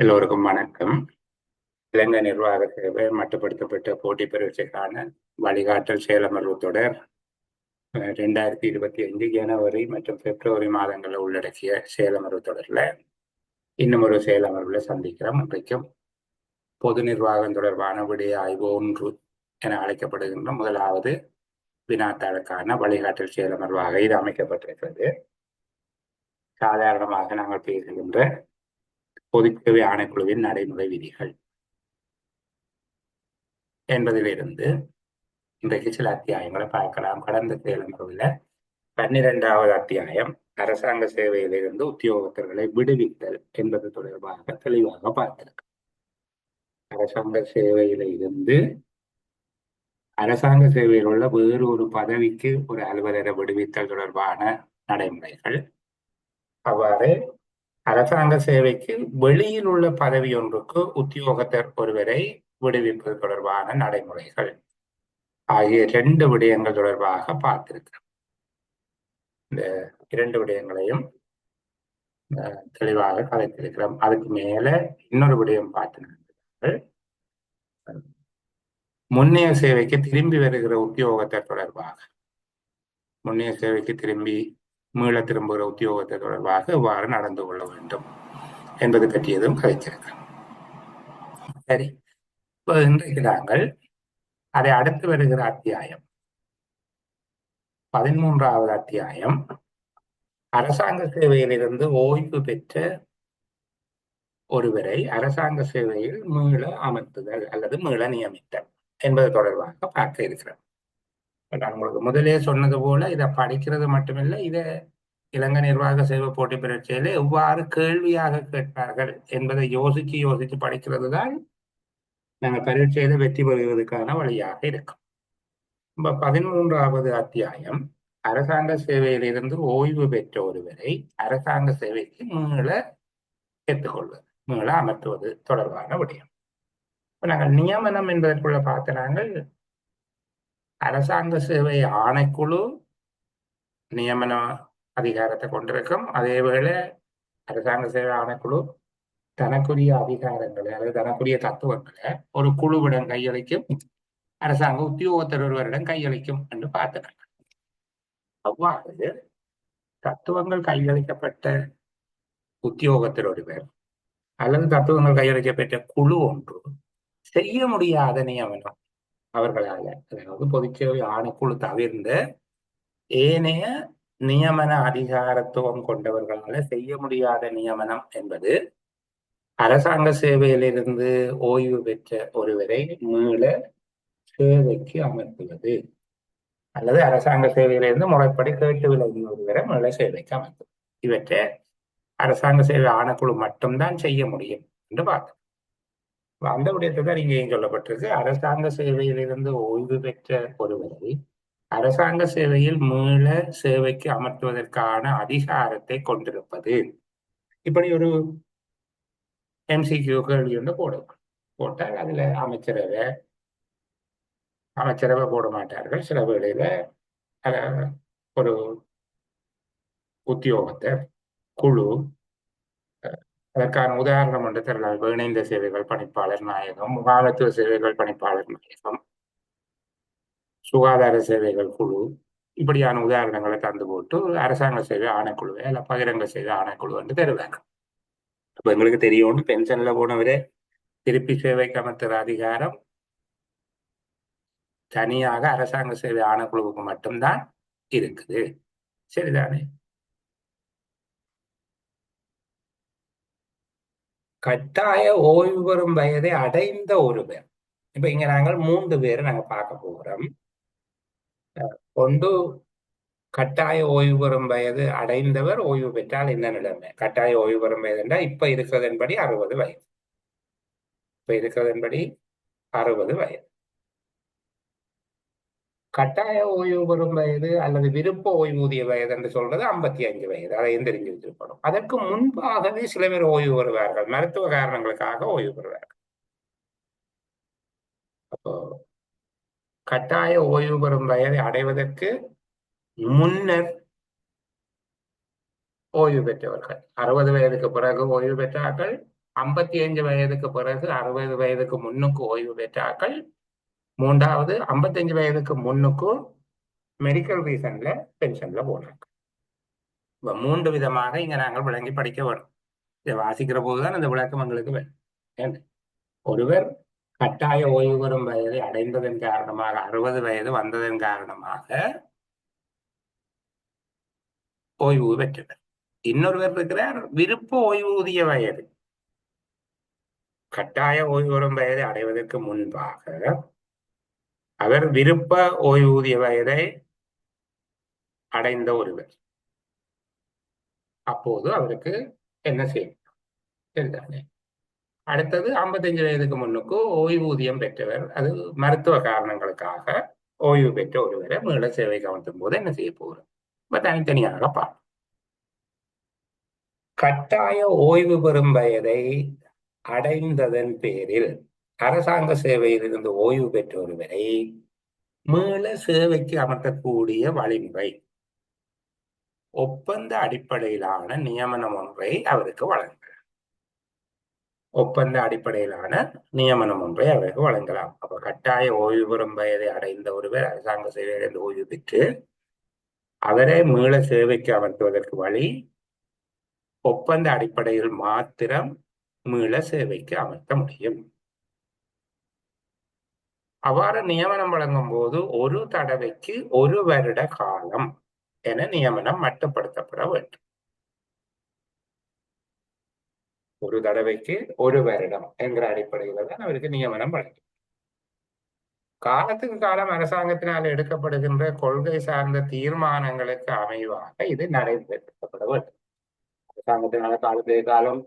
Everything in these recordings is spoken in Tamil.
எல்லோருக்கும் வணக்கம். இலங்கை நிர்வாக சேவை மட்டுப்படுத்தப்பட்ட போட்டி பரீட்சைக்கான வழிகாட்டல் செயலமர்வு தொடர் 2025 ஜனவரி மற்றும் பிப்ரவரி மாதங்களில் உள்ளடக்கிய செயலமர்வு தொடரில் இன்னும் ஒரு செயலமர்வுல சந்திக்கிறோம். இன்றைக்கும் பொது நிர்வாகம் தொடர்பான விடய ஆய்வு 1 என அழைக்கப்படுகின்ற முதலாவது வினாத்தாளுக்கான வழிகாட்டல் செயலமர்வாக இது அமைக்கப்பட்டிருக்கிறது. சாதாரணமாக நாங்கள் பேசுகின்ற பொதுச்சேவை ஆணைக்குழுவின் நடைமுறை விதிகள் என்பதிலிருந்து இன்றைக்கு சில அத்தியாயங்களை பார்க்கலாம். கடந்த செயலமர்வில் 12வது அத்தியாயம் அரசாங்க சேவையிலிருந்து உத்தியோகத்தர்களை விடுவித்தல் என்பது தொடர்பாக தெளிவாக பார்த்திருக்கு. அரசாங்க சேவையில இருந்து அரசாங்க சேவையில் உள்ள வேறு ஒரு பதவிக்கு ஒரு அலுவலரை விடுவித்தல் தொடர்பான நடைமுறைகள், அவ்வாறு அரசாங்க சேவைக்கு வெளியில் உள்ள பதவி ஒன்றுக்கு உத்தியோகத்தர் ஒருவரை விடுவிப்பது தொடர்பான நடைமுறைகள் ஆகிய 2 விடயங்கள் தொடர்பாக பார்த்திருக்கிறோம். இந்த 2 விடயங்களையும் தெளிவாக கலைத்திருக்கிறோம். அதுக்கு மேல இன்னொரு விடயம் பார்த்து முன்னைய சேவைக்கு திரும்பி வருகிற உத்தியோகத்தை தொடர்பாக, முன்னைய சேவைக்கு மீள திரும்புகிற உத்தியோகத்தை தொடர்பாக எவ்வாறு நடந்து கொள்ள வேண்டும் என்பது பற்றியதும் கலைத்திருக்கிறோம். சரி, இப்போ இன்றைக்கு நாங்கள் அதை அடுத்து வருகிற அத்தியாயம் 13வது அத்தியாயம் அரசாங்க சேவையிலிருந்து ஓய்வு பெற்ற ஒருவரை அரசாங்க சேவையில் மீள அமர்த்துதல் அல்லது மீள நியமித்தல் என்பது தொடர்பாக பார்க்க இருக்கிறேன். நான் உங்களுக்கு முதலே சொன்னது போல இதை படிக்கிறது மட்டுமில்லை, இதை இலங்கை நிர்வாக சேவை போட்டி பரீட்சையில எவ்வாறு கேள்வியாக கேட்பார்கள் என்பதை யோசித்து படிக்கிறது தான் நாங்கள் பரீட்சையில வெற்றி பெறுவதற்கான வழியாக இருக்கும். 13வது அத்தியாயம் அரசாங்க சேவையிலிருந்து ஓய்வு பெற்ற ஒருவரை அரசாங்க சேவைக்கு மீள ஏற்றுக்கொள்வது, மீள அமர்த்துவது தொடர்பான விடயம். நாங்கள் நியமனம் என்பதற்குள்ள பார்த்த நாங்கள் அரசாங்க சேவை ஆணைக்குழு நியமன அதிகாரத்தை கொண்டிருக்கும். அதேவேளை அரசாங்க சேவை ஆணைக்குழு தனக்குரிய அதிகாரங்களை அல்லது தனக்குரிய தத்துவங்களை ஒரு குழுவிடம் கையளிக்கும், அரசாங்க உத்தியோகத்தர் ஒருவரிடம் கையளிக்கும் என்று பார்த்தாங்க. அவ்வாறு தத்துவங்கள் கையளிக்கப்பட்ட உத்தியோகத்தர் ஒருவர் அல்லது தத்துவங்கள் கையளிக்கப்பட்ட குழு ஒன்று செய்ய முடியாத நியமனம் அவர்களால, அதாவது பொதுச்சேவை ஆணைக்குழு தவிர்ந்த ஏனைய நியமன அதிகாரத்துவம் கொண்டவர்களால செய்ய முடியாத நியமனம் என்பது அரசாங்க சேவையிலிருந்து ஓய்வு பெற்ற ஒருவரை மீள சேவைக்கு அமர்த்துவது அல்லது அரசாங்க சேவையிலிருந்து முறைப்படி கேட்டு விலகி ஒருவரை மீள சேவைக்கு அமர்த்துவது. இவற்றை அரசாங்க சேவை ஆணைக்குழு மட்டும்தான் செய்ய முடியும் என்று பார்த்தோம். அந்த விடயத்தை தான் இங்கேயும் சொல்லப்பட்டிருக்கு. அரசாங்க சேவையிலிருந்து ஓய்வு பெற்ற ஒருவரை அரசாங்க சேவையில் மீள சேவைக்கு அமர்த்துவதற்கான அதிகாரத்தை கொண்டிருப்பது. இப்படி ஒரு MCQ கேள்வி ஒன்று போட்டால் அதுல அமைச்சரவை போட மாட்டார்கள். சில வேளையில ஒரு உத்தியோகத்தை குழு, அதற்கான உதாரணம் என்று தெரியலாம். இணைந்த சேவைகள் பணிப்பாளர் நாயகம், முகாமைத்துவ சேவைகள் பணிப்பாளர் நாயகம், சுகாதார சேவைகள் குழு, இப்படியான உதாரணங்களை தந்து போட்டு அரசாங்க சேவை ஆணைக்குழுவை அல்ல பகிரங்க சேவை ஆணைக்குழு என்று தருவாங்க. அப்ப எங்களுக்கு தெரியும், பென்ஷன்ல போனவரே திருப்பி சேவைக்கு அமர்த்துற அதிகாரம் தனியாக அரசாங்க சேவை ஆணைக்குழுவுக்கு மட்டும்தான் இருக்குது. சரிதானே? கட்டாய ஓய்வு பெறும் வயதை அடைந்த ஒருவர், இப்ப இங்க நாங்கள் 3 பேரை நாங்க பார்க்க போகிறோம். ஒன்று கட்டாய ஓய்வு பெறும் வயது அடைந்தவர் ஓய்வு பெற்றால் என்ன நிலைமை? கட்டாய ஓய்வு பெறும் வயது என்றால் இப்ப இருக்கிறதன்படி 60 வயது. இப்ப இருக்கிறதன்படி 60 வயது. கட்டாய ஓய்வு பெறும் வயது அல்லது விருப்ப ஓய்வூதிய வயது என்று சொல்றது 55 வயது. அதையும் தெரிஞ்சு வச்சிருக்கணும். அதற்கு முன்பாகவே சில பேர் ஓய்வு பெறுவார்கள், மருத்துவ காரணங்களுக்காக ஓய்வு பெறுவார்கள். அப்போ கட்டாய ஓய்வு பெறும் வயதை அடைவதற்கு முன்னர் ஓய்வு பெற்றவர்கள், 60 வயதுக்கு பிறகு ஓய்வு பெற்றார்கள், 55 வயதுக்கு பிறகு 60 வயதுக்கு முன்னுக்கு ஓய்வு பெற்றாக்கள். மூன்றாவது 55 வயதுக்கு முன்னுக்கு மெடிக்கல் ரீசன்ல பென்ஷன்ல போனாங்க. இப்ப 3 விதமாக இங்க நாங்கள் விளங்கி படிக்க வேணும். இதை வாசிக்கிற போதுதான் அந்த விளக்கம் எங்களுக்கு வேணும். ஏன்? ஒருவர் கட்டாய ஓய்வு பெறும் வயதை அடைந்ததன் காரணமாக 60 வயது வந்ததன் காரணமாக ஓய்வு பெற்றவர். இன்னொருவர் இருக்கிறார் விருப்ப ஓய்வூதிய வயது. கட்டாய ஓய்வு பெறும் வயதை அடைவதற்கு முன்பாக அவர் விருப்ப ஓய்வூதிய வயதை அடைந்த ஒருவர். அப்போது அவருக்கு என்ன செய்யும்? சரிதானே? அடுத்தது 55 வயதுக்கு முன்னுக்கு ஓய்வூதியம் பெற்றவர். அது மருத்துவ காரணங்களுக்காக ஓய்வு பெற்ற ஒருவரை மீள சேவைக்கு அமர்த்தும் போது என்ன செய்ய போகிறோம்? இப்ப தனித்தனியாக பார்ப்போம். கட்டாய ஓய்வு பெறும் வயதை அடைந்ததன் பேரில் அரசாங்க சேவையில் இருந்து ஓய்வு பெற்ற ஒருவரை மீள சேவைக்கு அமர்த்தக்கூடிய வழிமுறை ஒப்பந்த அடிப்படையிலான நியமனம் ஒன்றை அவருக்கு வழங்க. ஒப்பந்த அடிப்படையிலான நியமனம் ஒன்றை அவருக்கு வழங்கலாம். அப்ப கட்டாய ஓய்வு பெறும் வயதை அடைந்த ஒருவர் அரசாங்க சேவையிலிருந்து ஓய்வு பெற்று அவரை மீள சேவைக்கு அமர்த்துவதற்கு வழி ஒப்பந்த அடிப்படையில் மாத்திரம் மீள சேவைக்கு அமர்த்த முடியும். அவ்வாறு நியமனம் வழங்கும் போது ஒரு தடவைக்கு 1 வருட காலம் என நியமனம் மட்டுப்படுத்தப்பட வேண்டும். ஒரு தடவைக்கு 1 வருடம் என்கிற அடிப்படையில தான் அவருக்கு நியமனம் வழங்கும். காலத்துக்கு காலம் அரசாங்கத்தினால் எடுக்கப்படுகின்ற கொள்கை சார்ந்த தீர்மானங்களுக்கு அமைவாக இது நடைபெறப்பட வேண்டும். அரசாங்கத்தினால காலத்துக்கு காலம்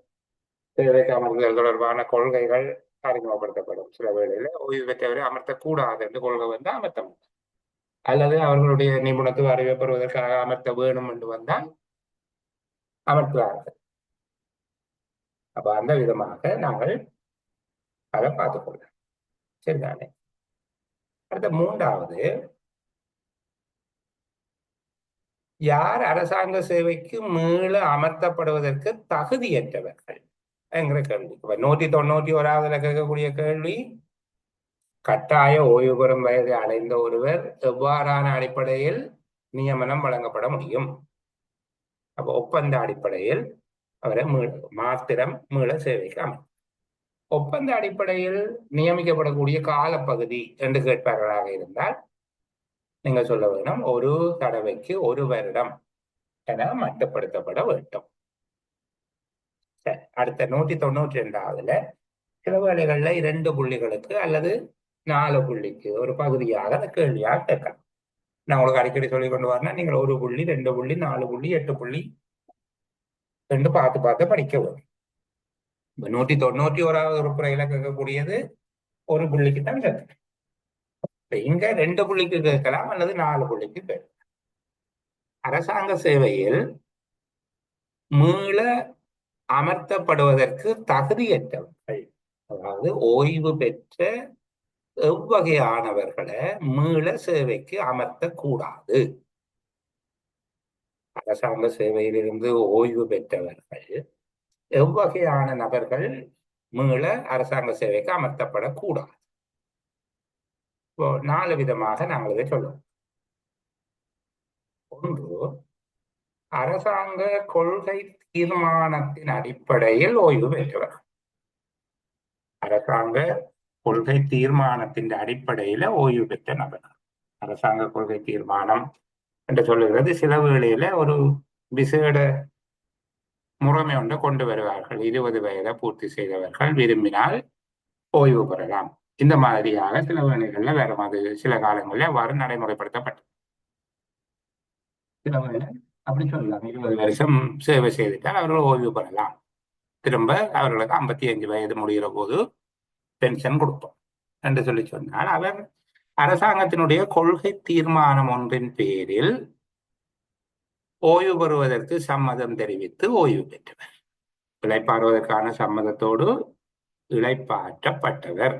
சேவைக்கு அமர்ந்தல் தொடர்பான கொள்கைகள் அறிமுகப்படுத்தப்படும். சில வேளையில ஓய்வு பெற்றவரை அமர்த்தக்கூடாது என்று கொள்கை வந்து அமர்த்த முடியும். அல்லது அவர்களுடைய நிபுணத்துவ அறிவை பெறுவதற்காக அமர்த்த வேணும் என்று வந்தால் அமர்த்துவார்கள். அப்ப அந்த விதமாக நாங்கள் அதை பார்த்துக் கொள்ளலாம். சரிதானே? அடுத்த மூன்றாவது, யார் அரசாங்க சேவைக்கு மீள அமர்த்தப்படுவதற்கு தகுதியற்றவர்கள் என்கிற கேள்வி. 191வது கேட்கக்கூடிய கேள்வி, கட்டாய ஓய்வு பெறும் வயதை அடைந்த ஒருவர் எவ்வாறான அடிப்படையில் நியமனம் வழங்கப்பட முடியும்? அப்ப ஒப்பந்த அடிப்படையில் அவரை மாத்திரம் மீள சேவைக்கு அமர்த்தும். ஒப்பந்த அடிப்படையில் நியமிக்கப்படக்கூடிய காலப்பகுதி என்று கேட்பார்களாக இருந்தால் நீங்க சொல்ல வேணும், ஒரு தடவைக்கு 1 வருடம் என மட்டுப்படுத்தப்பட வேண்டும். சரி, அடுத்த 192வதுல சில வேளைகள்ல 2 புள்ளிகளுக்கு அல்லது 4 புள்ளிக்கு ஒரு பகுதியாக அந்த கேள்வியாக கேட்கலாம். நான் உங்களுக்கு அடிக்கடி சொல்லி கொண்டு வரேன்னா நீங்கள் 1 புள்ளி, 2 புள்ளி, 4 புள்ளி, 8 புள்ளி ரெண்டு பார்த்து பார்த்து படிக்க வரும். 191வது உறுப்புறையில கேட்கக்கூடியது 1 புள்ளிக்கு தான் கேட்கலாம். இங்க 2 புள்ளிக்கு கேட்கலாம் அல்லது 4 புள்ளிக்கு கேட்கலாம். அரசாங்க சேவையில் மீள அமர்த்தப்படுவதற்கு தகுதியற்றவர்கள், அதாவது ஓய்வு பெற்ற எவ்வகையானவர்களை மீள சேவைக்கு அமர்த்தக்கூடாது. அரசாங்க சேவையிலிருந்து ஓய்வு பெற்றவர்கள் எவ்வகையான நபர்கள் மீள அரசாங்க சேவைக்கு அமர்த்தப்படக்கூடாது. இப்போ 4 விதமாக நாங்கள் இதை சொல்லுவோம். ஒன்று, அரசாங்க கொள்கை தீர்மானத்தின் அடிப்படையில் ஓய்வு பெற்றவர். அரசாங்க கொள்கை தீர்மானத்தின் அடிப்படையில ஓய்வு பெற்ற நபர். அரசாங்க கொள்கை தீர்மானம் என்று சொல்லுகிறது சில வேளையில ஒரு விசேட முறைமை ஒன்றை கொண்டு வருவார்கள். 20 வயதை பூர்த்தி செய்தவர்கள் விரும்பினால் ஓய்வு பெறலாம். இந்த மாதிரியாக சில வேளைகள்ல வேற மாதிரி சில காலங்களில் அவ்வாறு நடைமுறைப்படுத்தப்பட்டது. சில வேளை அப்படி சொல்லலாம், 20 வருஷம் சேவை செய்துட்டால் அவர்கள் ஓய்வு பெறலாம். திரும்ப அவர்களுக்கு 55 வயது முடிகிற போது பென்ஷன் கொடுப்போம் என்று சொல்லி சொன்னால் அவர் அரசாங்கத்தினுடைய கொள்கை தீர்மானம் ஒன்றின் பேரில் ஓய்வு பெறுவதற்கு சம்மதம் தெரிவித்து ஓய்வு பெற்றவர். இளைப்பாறுவதற்கான சம்மதத்தோடு இளைப்பாற்றப்பட்டவர்.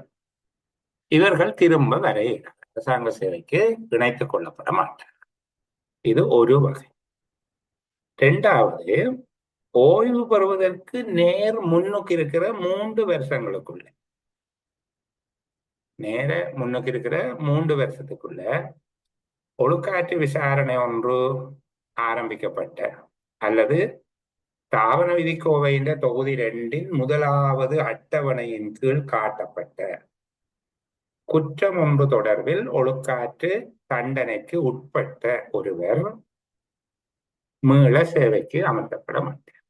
இவர்கள் திரும்ப வரை அரசாங்க சேவைக்கு இணைத்துக் கொள்ளப்பட மாட்டார். இது ஒரு வகை. இரண்டாவது, ஓய்வு பெறுவதற்கு நேர் முன்னுக்கு இருக்கிற 3 வருஷங்களுக்குள்ள, நேர முன்னுக்கு இருக்கிற 3 வருஷத்துக்குள்ள ஒழுக்காற்று விசாரணை ஒன்று ஆரம்பிக்கப்பட்ட அல்லது தாவன விதிக்கோவையின் தொகுதி 2 முதலாவது அட்டவணையின் கீழ் காட்டப்பட்ட குற்றம் ஒன்று தொடர்பில் ஒழுக்காற்று தண்டனைக்கு உட்பட்ட ஒருவர் மீள சேவைக்கு அமர்த்தப்பட மாட்டார்.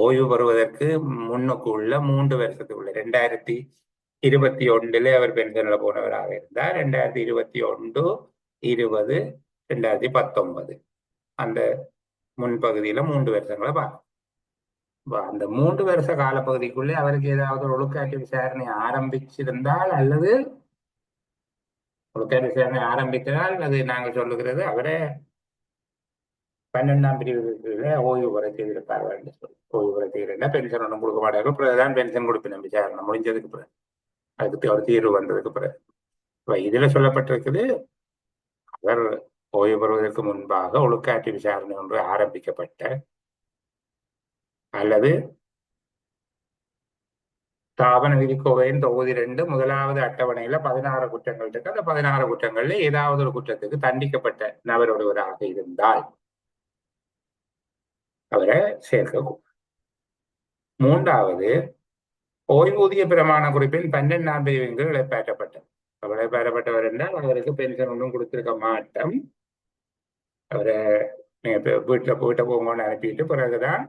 ஓய்வு பெறுவதற்கு முன்னுக்கு உள்ள 3 வருஷத்துக்குள்ள 2021 அவர் பென்ஷன்ல போனவராக இருந்தார். 2021, 20, 2019 அந்த முன்பகுதியில 3 வருஷங்களை பார்க்கணும். அந்த 3 வருஷ காலப்பகுதிக்குள்ளே அவருக்கு ஏதாவது ஒரு ஒழுக்காற்று விசாரணை ஆரம்பிச்சிருந்தால் அல்லது ஒழுக்காற்று விசாரணை ஆரம்பித்தால் அது நாங்கள் சொல்லுகிறது அவரை 12ஆம் பிரிவுல ஓய்வு பெற செய்திருப்பார்கள் என்று சொல்லி. ஓய்வு பெற செய்திருந்தா பென்ஷன் ஒன்றும் கொடுக்க மாட்டார்கள். பிறகுதான் பென்ஷன் கொடுப்பின விசாரணை முடிஞ்சதுக்கு பிறகு, அதுக்கு ஒரு தீர்வு வந்ததுக்கு பிறகு. இதுல சொல்லப்பட்டிருக்குது, அவர் ஓய்வு பெறுவதற்கு முன்பாக ஒழுக்காற்று விசாரணை ஒன்று ஆரம்பிக்கப்பட்ட அல்லது தாபன விதிக்கோவையின் தொகுதி 2 முதலாவது அட்டவணையில 16 குற்றங்கள் இருக்கு. அந்த 16 குற்றங்கள்ல ஏதாவது ஒரு குற்றத்துக்கு தண்டிக்கப்பட்ட நபர் ஒருவராக இருந்தால் அவரை சேர்க்க. மூன்றாவது, ஓய்வூதிய பிரமாண குறிப்பின் 12ஆம் பிரிவின் கீழ் இழப்பேற்றப்பட்டார். அவர் இழப்பேற்றப்பட்டவர் என்றால் அவருக்கு பென்ஷன் ஒன்றும் கொடுத்திருக்க மாட்டோம். அவரை வீட்டை போங்கன்னு அனுப்பிட்டு பிறகுதான்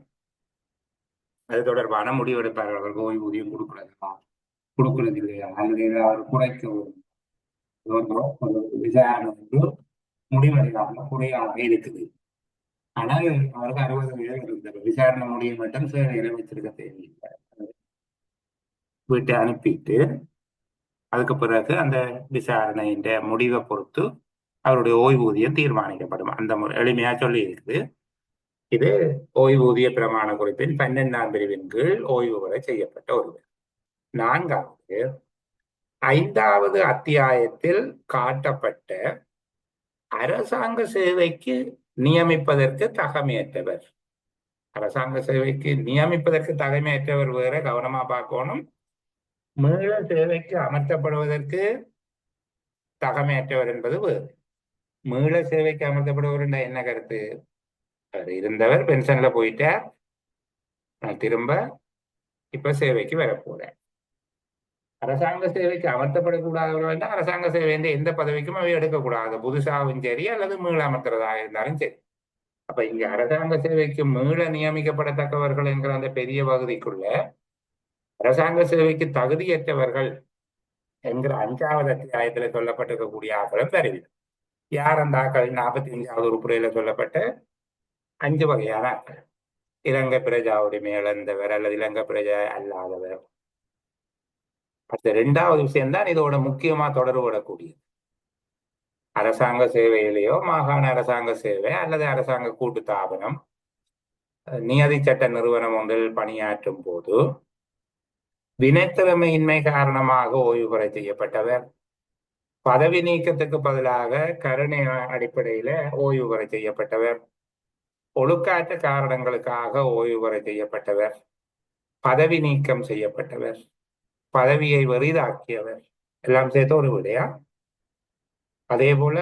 அது தொடர்பான முடிவெடுப்பார்கள். அவருக்கு ஓய்வூதியம் கொடுக்கிறது இல்லையா, அல்லது ஏதாவது குறைக்க விசாரணை முடிவெடுக்காம குறையாக இருக்குது. ஆனால் அவருக்கு 60 வயது இருந்தது. விசாரணை முடிய மட்டும் சேவையில வச்சிருக்க தேவையில்லை. வீட்டை அனுப்பிட்டு அதுக்கு பிறகு அந்த விசாரணையின் முடிவை பொறுத்து அவருடைய ஓய்வூதியம் தீர்மானிக்கப்படும். அந்த எளிமையா சொல்லி இருக்குது. இது ஓய்வூதிய பிரமாண குறிப்பின் 12ஆம் பிரிவின் கீழ் ஓய்வு பெற செய்யப்பட்ட ஒருவர். நான்காவது, 5வது அத்தியாயத்தில் காட்டப்பட்ட அரசாங்க சேவைக்கு நியமிப்பதற்கு தகமையற்றவர். அரசாங்க சேவைக்கு நியமிப்பதற்கு தகமையற்றவர் வேற, கவனமா பார்க்கணும். மீள சேவைக்கு அமர்த்தப்படுவதற்கு தகமையற்றவர் என்பது வேறு. மீள சேவைக்கு அமர்த்தப்படுவர் என்ற என்ன கருத்து? அவர் இருந்தவர் பென்ஷன்ல போயிட்டார், திரும்ப இப்ப சேவைக்கு வரப்போறார். அரசாங்க சேவைக்கு அமர்த்தப்படக்கூடாதவர்கள் என்றால் அரசாங்க சேவை எந்த பதவிக்கும் அவை எடுக்கக்கூடாது, புதுசாகவும் சரி அல்லது மீள அமர்த்துறதாக இருந்தாலும் சரி. அப்ப இங்க அரசாங்க சேவைக்கு மீள நியமிக்கப்படத்தக்கவர்கள் என்கிற அந்த பெரிய பகுதிக்குள்ள அரசாங்க சேவைக்கு தகுதியற்றவர்கள் என்கிற 5வது அத்தியாயத்துல சொல்லப்பட்டிருக்கக்கூடிய ஆக்களும் தருவி. யார் அந்த ஆக்கள்? 45வது உறுப்புரையில சொல்லப்பட்ட 5 வகையான ஆக்கள். இலங்கை பிரஜா உரிமை இழந்தவர் அல்லது இலங்கை பிரஜா அல்லாதவர். அடுத்த 2வது விஷயம்தான் இதோட முக்கியமா தொடர்புபடக்கூடியது. அரசாங்க சேவையிலேயோ மாகாண அரசாங்க சேவை அல்லது அரசாங்க கூட்டு தாபனம் நியதி சட்ட நிறுவனம் ஒன்றில் பணியாற்றும் போது வினைத்திறமையின்மை காரணமாக ஓய்வு பெற செய்யப்பட்டவர், பதவி நீக்கத்துக்கு பதிலாக கருணை அடிப்படையில ஓய்வு பெற செய்யப்பட்டவர், ஒழுக்காற்ற காரணங்களுக்காக ஓய்வு பெற செய்யப்பட்டவர், பதவி நீக்கம் செய்யப்பட்டவர், பதவியை வெறிதாக்கியவர், எல்லாம் சேர்த்து ஒரு விடையா. அதே போல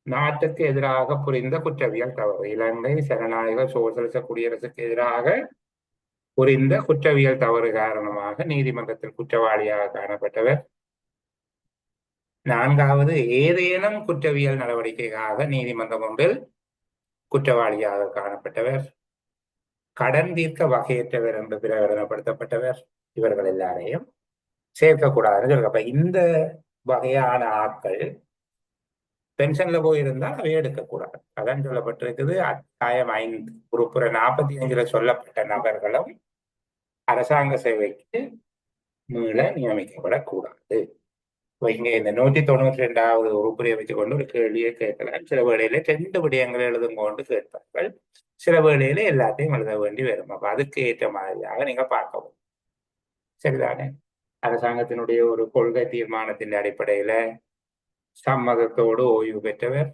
நாட்டுக்கு எதிராக புரிந்த குற்றவியல் தவறு, இலங்கை ஜனநாயக சோசலிச குடியரசுக்கு எதிராக புரிந்த குற்றவியல் தவறு காரணமாக நீதிமன்றத்தில் குற்றவாளியாக காணப்பட்டவர். 4வது, ஏதேனும் குற்றவியல் நடவடிக்கைக்காக நீதிமன்றம் ஒன்றில் குற்றவாளியாக காணப்பட்டவர், கடன் தீர்க்க வகையற்றவர் என்று பிரகடனப்படுத்தப்பட்டவர். இவர்கள் எல்லாரையும் சேர்க்கக்கூடாதுன்னு சொல்லுங்க. அப்ப இந்த வகையான ஆட்கள் பென்ஷன்ல போயிருந்தால் அவை எடுக்கக்கூடாது. அதான் சொல்லப்பட்டிருக்குது. அத்தியாயம் 5 உறுப்புற 45ல சொல்லப்பட்ட நபர்களும் அரசாங்க சேவைக்கு மீள நியமிக்கப்படக்கூடாது. இங்க இந்த 192வது உறுப்புரையை வச்சுக்கொண்டு ஒரு கேள்வியை கேட்கலாம். சில வேளையில 2 விடயங்களை எழுதும் கொண்டு கேட்பார்கள், சில வேளையில எல்லாத்தையும் எழுத வேண்டி வரும். அப்ப அதுக்கு ஏற்ற மாதிரியாக நீங்க பார்க்கவும். சரிதானே? அரசாங்கத்தினுடைய ஒரு கொள்கை தீர்மானத்தின் அடிப்படையில சம்மதத்தோடு ஓய்வு பெற்றவர்,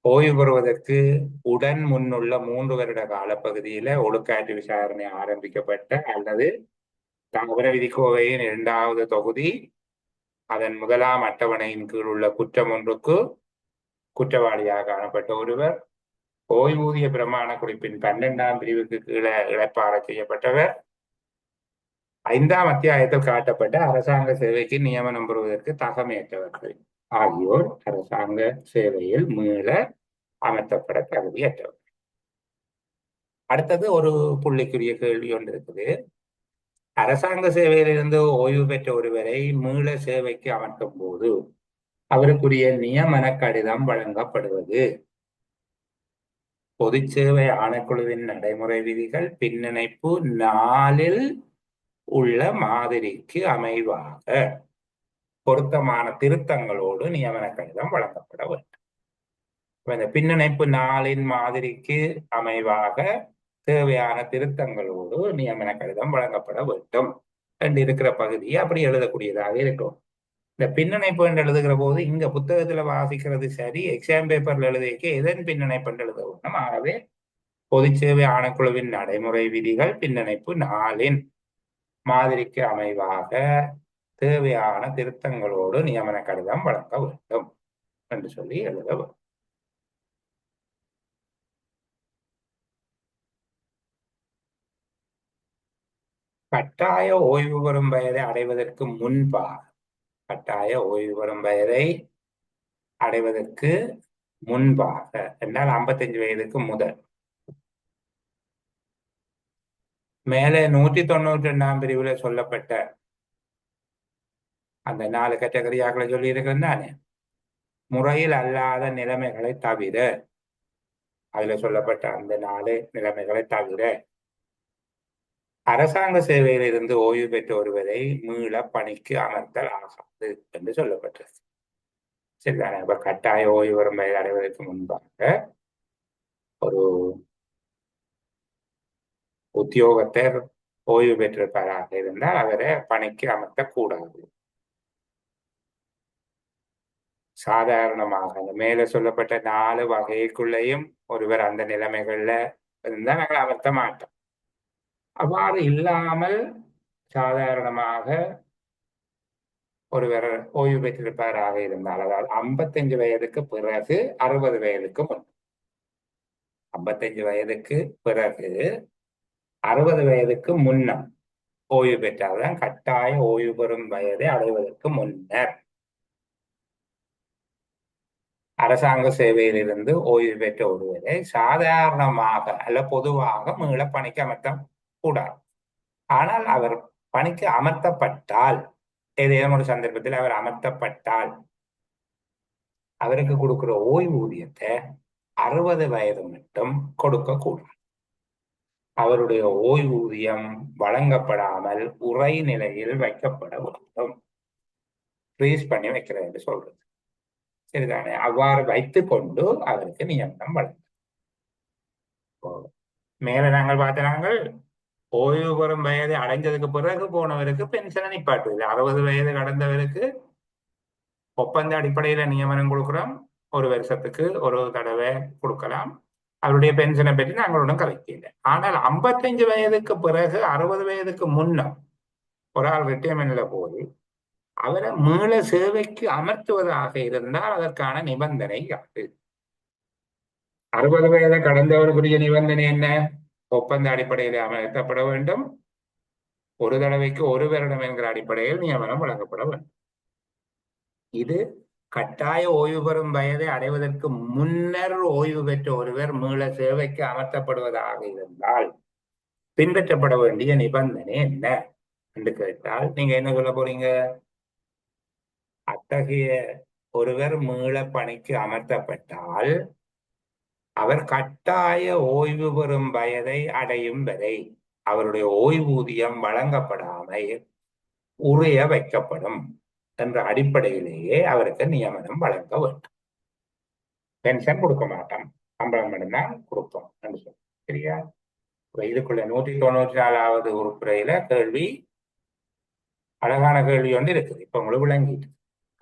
ஓய்வு பெறுவதற்கு உடன் முன்னுள்ள 3 வருட காலப்பகுதியில ஒழுக்காற்று விசாரணை ஆரம்பிக்கப்பட்ட அல்லது தாவர விதிக்கோவையின் 2வது தொகுதி அதன் 1ஆம் அட்டவணையின் கீழ் உள்ள குற்றம் ஒன்றுக்கு குற்றவாளியாக காணப்பட்ட ஒருவர், ஓய்வூதிய பிரமாண குறிப்பின் 12ஆம் பிரிவுக்கு கீழே இழப்பார செய்யப்பட்டவர், 5ஆம் அத்தியாயத்தில் காட்டப்பட்ட அரசாங்க சேவைக்கு நியமனம் பெறுவதற்கு தகமையற்றவர்கள் ஆகியோர் அரசாங்க சேவையில் மீள அமர்த்தப்பட தகுதியற்றவர். அடுத்தது ஒரு புள்ளிக்குரிய கேள்வி ஒன்று இருக்குது. அரசாங்க சேவையிலிருந்து ஓய்வு பெற்ற ஒருவரை மீள சேவைக்கு அமர்த்தும் போது அவருக்குரிய நியமன கடிதம் வழங்கப்படுவது பொது சேவை ஆணைக்குழுவின் நடைமுறை விதிகள் பின்னிணைப்பு 4 உள்ள மாதிரிக்கு அமைவாக பொருத்தமான திருத்தங்களோடு நியமன கடிதம் வழங்கப்பட வேண்டும். இந்த பின்னிணைப்பு 4 மாதிரிக்கு அமைவாக தேவையான திருத்தங்களோடு நியமன கடிதம் வழங்கப்பட வேண்டும் என்று இருக்கிற பகுதியை அப்படி எழுதக்கூடியதாக இருக்கும். இந்த பின்னணைப்பு என்று எழுதுகிற போது இங்க புத்தகத்துல வாசிக்கிறது சரி, எக்ஸாம் பேப்பர்ல எழுதிக்க எதன் பின்னணைப்பு என்று எழுத வேண்டும். ஆகவே பொது சேவை ஆணைக்குழுவின் நடைமுறை விதிகள் பின்னணைப்பு 4 மாதிரிக்கு அமைவாக தேவையான திருத்தங்களோடு நியமன கடிதம் வழங்க வேண்டும் என்று சொல்லி எழுத வேண்டும். கட்டாய ஓய்வு பெறும் வயதை அடைவதற்கு முன்பாக கட்டாய ஓய்வு பெறும் வயதை அடைவதற்கு முன்பாக என்றால் 55 வயதுக்கு முதல் மேலே 192ஆம் பிரிவுல சொல்லப்பட்ட அந்த 4 கேட்டகரியாக்களை சொல்லி இருக்கிறேன் தானே, முறையில் அல்லாத நிலைமைகளை தவிர, அதுல சொல்லப்பட்ட அந்த 4 நிலைமைகளை தவிர அரசாங்க சேவையில் இருந்து ஓய்வு பெற்ற ஒருவரை மீள பணிக்கு அமர்த்தல் ஆகாது என்று சொல்லப்பட்டது. சரிதானே? அப்ப கட்டாய ஓய்வு பெறும் வயதை அடைவதற்கு முன்பாக ஒரு உத்தியோகத்தர் ஓய்வு பெற்றிருப்பதாக இருந்தால் அவரை பணிக்கு அமர்த்தக்கூடாது. சாதாரணமாக அந்த மேல சொல்லப்பட்ட 4 வகைக்குள்ளேயும் ஒருவர் அந்த நிலைமைகள்ல இருந்தால் நாங்கள் அமர்த்த மாட்டோம். அவ்வாறு இல்லாமல் சாதாரணமாக ஒருவர் ஓய்வு பெற்றிருப்பவராக இருந்தால், அதாவது 55 வயதுக்கு பிறகு 60 வயதுக்கு முன், 55 வயதுக்கு பிறகு 60 வயதுக்கு முன்னம் ஓய்வு பெற்றால்தான் கட்டாய ஓய்வு பெறும் வயதை அடைவதற்கு முன்னர் அரசாங்க சேவையில் இருந்து ஓய்வு பெற்ற ஒருவரை சாதாரணமாக அல்ல பொதுவாக மீள பணிக்கு அமர்த்த கூடாது. ஆனால் அவர் பணிக்கு அமர்த்தப்பட்டால், ஏதேனும் ஒரு சந்தர்ப்பத்தில் அவர் அமர்த்தப்பட்டால் அவருக்கு கொடுக்கிற ஓய்வூதியத்தை 60 வயது மட்டும் கொடுக்க கூடாது. அவருடைய ஓய்வூதியம் வழங்கப்படாமல் உறை நிலையில் வைக்கப்பட வேண்டும். ஃப்ரீஸ் பண்ணி வைக்கிறது என்று சொல்றது. சரிதானே? அவ்வாறு வைத்துக் கொண்டு அவருக்கு நியமனம் வழங்கும். மேல நாங்கள் பார்த்த நாங்கள் ஓய்வு பெறும் வயதை அடைஞ்சதுக்கு பிறகு போனவருக்கு பென்ஷனை நிப்பாட்டுது. 60 வயது கடந்தவருக்கு ஒப்பந்த அடிப்படையில நியமனம் கொடுக்கிறோம். 1 வருஷத்துக்கு ஒரு தடவை கொடுக்கலாம். அவருடைய பென்ஷனை பற்றி நாங்களுடன் கலைக்கல. ஆனால் 55 வயதுக்கு பிறகு 60 வயதுக்கு முன்னம் ஒரு ஆள் ரிட்டையர்மெண்ட்ல போய் அவரை மீள சேவைக்கு அமர்த்துவதாக இருந்தால் அதற்கான நிபந்தனை யாது? 60 வயதை கடந்தவருக்குரிய நிபந்தனை என்ன? ஒப்பந்த அடிப்படையில் அமர்த்தப்பட வேண்டும். ஒரு தடவைக்கு 1 வருடம் என்கிற அடிப்படையில் நியமனம் வழங்கப்பட வேண்டும். இது கட்டாய ஓய்வு பெறும் வயதை அடைவதற்கு முன்னர் ஓய்வு பெற்ற ஒருவர் மீள சேவைக்கு அமர்த்தப்படுவதாக இருந்தால் பின்பற்றப்பட வேண்டிய நிபந்தனை என்ன என்று கேட்டால் நீங்க என்ன சொல்ல போறீங்க? அத்தகைய ஒருவர் மீள பணிக்கு அமர்த்தப்பட்டால் அவர் கட்டாய ஓய்வு பெறும் வயதை அடையும் வரை அவருடைய ஓய்வூதியம் வழங்கப்படாமல் உறைய வைக்கப்படும் என்ற அடிப்படையிலேயே அவருக்கு நியமனம் வழங்க வேண்டும். பென்ஷன் கொடுக்க மாட்டோம், சம்பளம் மட்டும்தான் கொடுப்போம் என்று சொல்லி. சரியா? இதுக்குள்ள 194வது உறுப்புரையில கேள்வி, அழகான கேள்வி ஒன்று இருக்குது. இப்ப உங்களுக்கு விளங்கிட்டு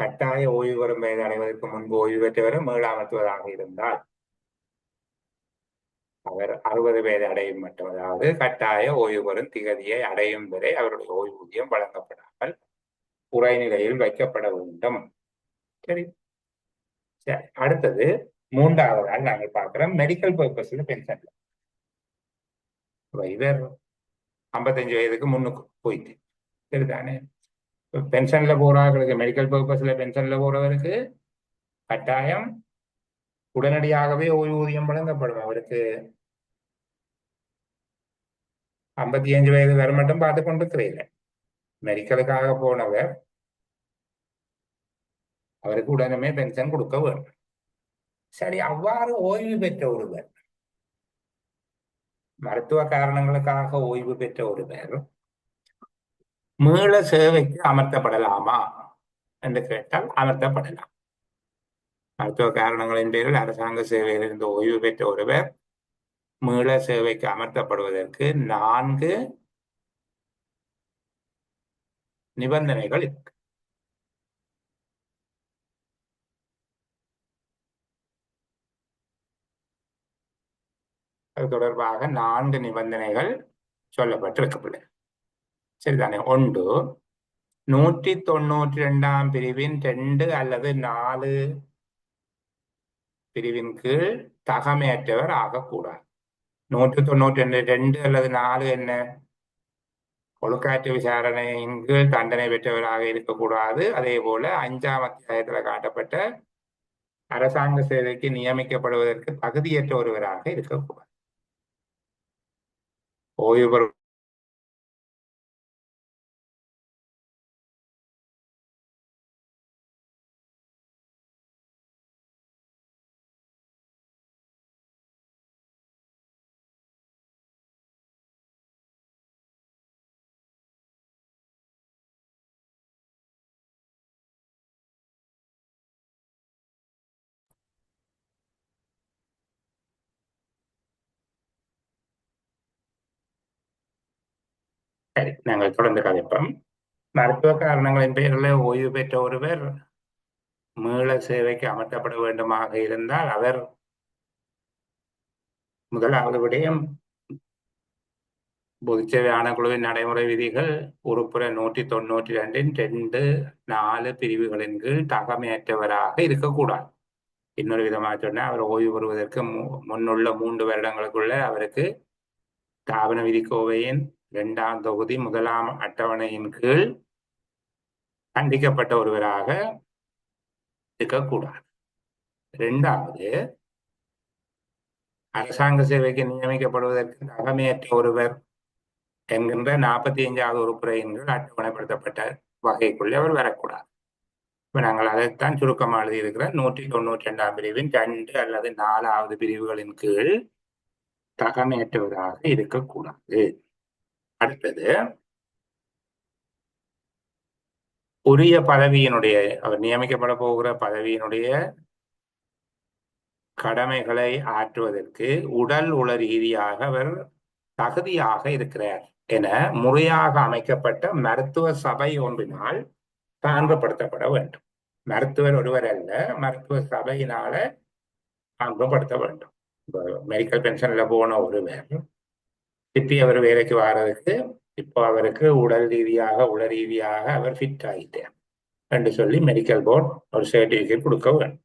கட்டாய ஓய்வு பெறும் வயது அடைவதற்கு முன்பு ஓய்வு பெற்றவரை மீளாமத்துவதாக இருந்தால் அவர் 60 வயது அடையும் மட்டும், அதாவது கட்டாய ஓய்வு பெறும் திகதியை அடையும் வரை அவருடைய ஓய்வூதியம் வழங்கப்படாமல் உறைநிலையில் வைக்கப்பட வேண்டும். சரி, சரி. அடுத்தது மூன்றாவது நாள் நாங்கள் பார்க்கிறோம் மெடிக்கல் பர்பஸ்ல பென்ஷன். இவர் 55 வயதுக்கு முன்னுக்கு போயிட்டு சரிதானே. பென்ஷன்ல போறவர்களுக்கு, மெடிக்கல் பர்பஸ்ல பென்ஷன்ல போறவருக்கு கட்டாயம் உடனடியாகவே ஓய்வூதியம் வழங்கப்படும். அவருக்கு 55 வயது வரை மட்டும் பார்த்து கொண்டிருக்கிறீர்கள். மெடிக்கலுக்காக போனவர், அவருக்கு உடனே பென்ஷன் கொடுக்க வேண்டும். சரி, அவ்வாறு ஓய்வு பெற்ற ஒருவர், மருத்துவ காரணங்களுக்காக ஓய்வு பெற்ற ஒருவர் மீள சேவைக்கு அமர்த்தப்படலாமா என்று கேட்டால் அமர்த்தப்படலாம். மருத்துவ காரணங்களின் பேரில் அரசாங்க சேவையிலிருந்து ஓய்வு பெற்ற ஒருவர் மீள சேவைக்கு அமர்த்தப்படுவதற்கு 4 நிபந்தனைகள் இருக்கு. அது தொடர்பாக 4 நிபந்தனைகள் சொல்லப்பட்டிருக்கவில்லை. சரிதானே. ஒன்று, 192ஆம் பிரிவின் 2 அல்லது 4 பிரிவின் கீழ் தகமையற்றவர் ஆகக்கூடாது. 192 அல்லது 4 என்ன? ஒழுக்காற்று விசாரணையின் கீழ் தண்டனை பெற்றவராக இருக்கக்கூடாது. அதே போல 5ஆம் அத்தியாயத்தில் காட்டப்பட்ட அரசாங்க சேவைக்கு நியமிக்கப்படுவதற்கு தகுதியற்ற ஒருவராக இருக்கக்கூடாது. ஓய்வு பெறும் சரி, நாங்கள் தொடர்ந்து கதைப்போம். மருத்துவ காரணங்களின் பேரில் ஓய்வு பெற்ற ஒருவர் மீள சேவைக்கு அமர்த்தப்பட வேண்டுமாக இருந்தால் அவர் முதலாவது விடயம் பொதுச்சேவை ஆணைக்குழுவின் நடைமுறை விதிகள் உறுப்புற 192 2, 4 பிரிவுகளின் கீழ் தகமையற்றவராக இருக்கக்கூடாது. இன்னொரு விதமாக சொன்னா, அவர் ஓய்வு பெறுவதற்கு முன்னுள்ள 3 வருடங்களுக்குள்ள அவருக்கு தாபன விதிக்கோவையின் 2ஆம் தொகுதி 1ஆம் அட்டவணையின் கீழ் கண்டிக்கப்பட்ட ஒருவராக இருக்கக்கூடாது. 2வது, அரசாங்க சேவைக்கு நியமிக்கப்படுவதற்கு தகமையற்ற ஒருவர் என்கின்ற 45ஆவது உறுப்புரையின் கீழ் அட்டவணைப்படுத்தப்பட்ட வகைக்குள்ளே அவர் வரக்கூடாது. இப்ப நாங்கள் அதைத்தான் சுருக்கமாக எழுதியிருக்கிற 192ஆம் பிரிவின் 2 அல்லது 4வது பிரிவுகளின் கீழ் தகமையற்றவராக இருக்கக்கூடாது. அடுத்தது, உரிய பதவியினுடைய, அவர் நியமிக்கப்பட போகிற பதவியினுடைய கடமைகளை ஆற்றுவதற்கு உடல் உள ரீதியாக அவர் தகுதியாக இருக்கிறார் என முறையாக அமைக்கப்பட்ட மருத்துவ சபை ஒன்றினால் சான்றுபடுத்தப்பட வேண்டும். மருத்துவர் ஒருவர் அல்ல, மருத்துவ சபையினால சான்றுபடுத்த வேண்டும். மெடிக்கல் பென்ஷன்ல போன ஒருவர் திருப்பி அவர் வேலைக்கு வர்றதுக்கு இப்போ அவருக்கு உடல் ரீதியாக உள ரீதியாக அவர் ஃபிட் ஆகிட்டார் என்று சொல்லி மெடிக்கல் போர்டு ஒரு சர்டிபிகேட் கொடுக்க வேண்டும்.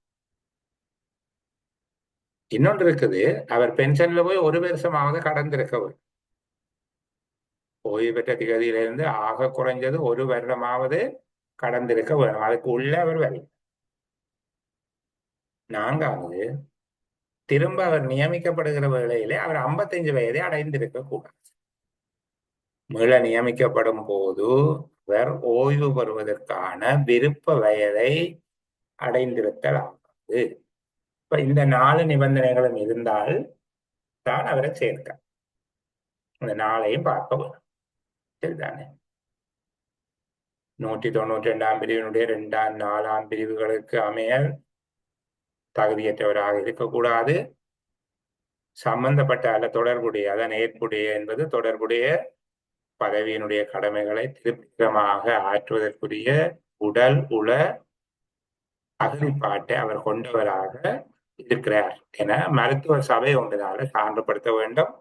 இன்னொன்று இருக்குது, அவர் பென்ஷன்ல போய் 1 வருஷமாவது கடந்திருக்க வேண்டும். ஓய்வு பெற்ற திகதியிலிருந்து ஆக குறைஞ்சது 1 வருடமாவது கடந்திருக்க வேண்டும். அதுக்கு உள்ள அவர் வரல. 4வது, திரும்ப அவர் நியமிக்கப்படுகிற வேளையிலே அவர் 55 வயதை அடைந்திருக்க கூடாது. மீள நியமிக்கப்படும் போது அவர் ஓய்வு பெறுவதற்கான விருப்ப வயதை அடைந்திருத்தலாகாது. இப்ப இந்த 4 நிபந்தனைகளும் இருந்தால் தான் அவரை சேர்க்க. இந்த 4ஐயும் பார்க்க வேண்டும். சரிதானே. 192ஆம் பிரிவினுடைய 2ஆம் 4ஆம் பிரிவுகளுக்கு அமைய தகுதியற்றவராக இருக்கக்கூடாது. சம்பந்தப்பட்ட அல்ல தொடர்புடைய, அதன் ஏற்புடைய என்பது தொடர்புடைய பதவியினுடைய கடமைகளை திருப்திகரமாக ஆற்றுவதற்குரிய உடல் உள அகதிப்பாட்டை அவர் கொண்டவராக இருக்கிறார் என மருத்துவ சபை ஒன்றினால சான்றுபடுத்த வேண்டும்.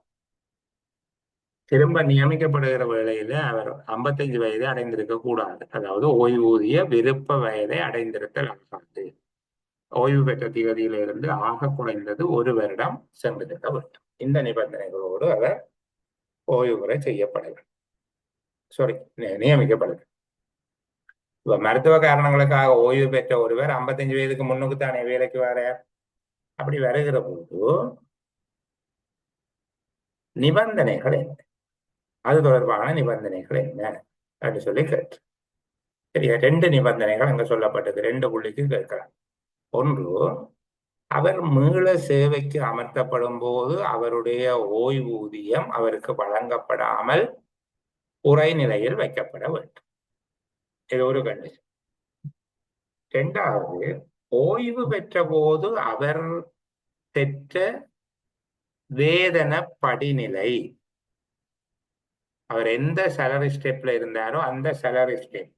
திரும்ப நியமிக்கப்படுகிற வேளையில அவர் 55 வயதை அடைந்திருக்க கூடாது. அதாவது ஓய்வூதிய விருப்ப வயதை அடைந்திருத்தல் ஆகாது. ஓய்வு பெற்ற தேதியிலிருந்து ஆக குறைந்தது 1 வருடம் சென்றிருக்க வேண்டும். இந்த நிபந்தனைகளோடு அவர் ஓய்வு பெற செய்யப்படுகிறார். சாரி, நியமிக்கப்படுகிறார். இப்ப மருத்துவ காரணங்களுக்காக ஓய்வு பெற்ற ஒருவர் 55 வயதுக்கு முன்னுக்கு தானே வேலைக்கு வர. அப்படி வருகிற போது நிபந்தனைகள் என்ன, அது தொடர்பான நிபந்தனைகள் என்ன அப்படின்னு சொல்லி கேட்டு சரியா 2 நிபந்தனைகள் அங்க சொல்லப்பட்டது. 2 புள்ளிக்கு கேட்கலாம். ஒன்று, அவர் மீள சேவைக்கு அமர்த்தப்படும் போது அவருடைய ஓய்வூதியம் அவருக்கு வழங்கப்படாமல் உரை நிலையில் வைக்கப்பட வேண்டும். இது ஒரு கண்டிஷன். 2வது, ஓய்வு பெற்ற போது அவர் பெற்ற வேதன படிநிலை, அவர் எந்த சேலரி ஸ்டெப்ல இருந்தாரோ அந்த சேலரி ஸ்டெப்,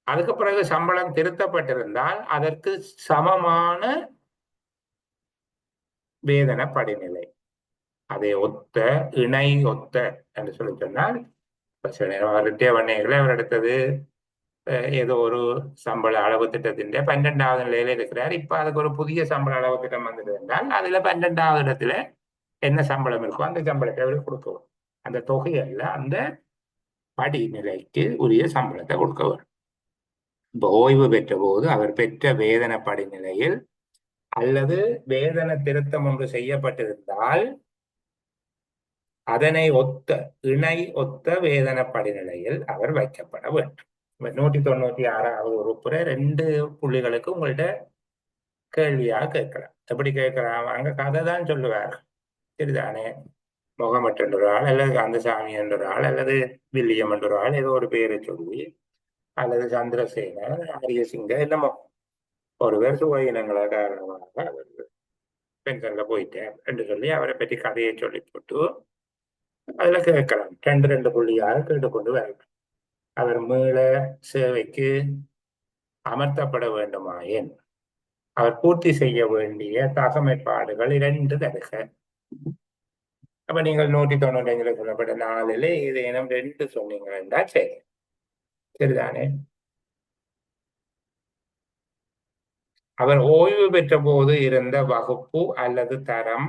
அதுக்கு பிறகு சம்பளம் திருத்தப்பட்டிருந்தால் அதற்கு சமமான வேதன படிநிலை, அதை ஒத்த இணை ஒத்த என்று சொல்லி சொன்னால், அவர் எடுத்தது ஏதோ ஒரு சம்பள அளவு திட்டத்தின் 12வது நிலையில இருக்கிறார். இப்ப அதுக்கு ஒரு புதிய சம்பள அளவு திட்டம் வந்தது என்றால் அதுல 12வது இடத்துல என்ன சம்பளம் இருக்கோ அந்த சம்பளத்தை அவர் கொடுக்கவும், அந்த தொகை அல்ல, அந்த படிநிலைக்கு உரிய சம்பளத்தை கொடுக்கவர். இப்ப ஓய்வு பெற்ற போது அவர் பெற்ற வேதன படிநிலையில் அல்லது வேதன திருத்தம் ஒன்று செய்யப்பட்டிருந்தால் அதனை ஒத்த இணை ஒத்த வேதன படிநிலையில் அவர் வைக்கப்பட வேண்டும். 196வது உறுப்புல 2 புள்ளிகளுக்கு உங்கள்ட்ட கேள்வியாக கேட்கலாம். எப்படி கேட்கலாம்? அங்க கதை தான் சொல்லுவார். சரிதானே? முகமட் என்ற ஆள் அல்லது கந்தசாமி என்ற ஆள் அல்லது வில்லியம் என்ற ஆள் ஏதோ ஒரு பேரை சொல்லி, அல்லது சந்திரசேகர், ஆரியசிங்க, என்னமோ ஒருவர் சுவையினங்கள காரணமாக அவர் பென்ஷன்ல போயிட்டார் என்று சொல்லி அவரை பற்றி கதையை சொல்லி போட்டு அதுல கேட்கலாம். 2 புள்ளியாக கேட்டுக்கொண்டு வரலாம். அவர் மீள சேவைக்கு அமர்த்தப்பட வேண்டுமாயின் அவர் பூர்த்தி செய்ய வேண்டிய தகமைப்பாடுகள் 2 தருக. அப்ப நீங்கள் 195 சொல்லப்பட்ட 4ல ஏதேனும் 2 சொன்னீங்கன்னா சரி, சரிதானே? அவர் ஓய்வு பெற்ற போது இருந்த வகுப்பு அல்லது தரம்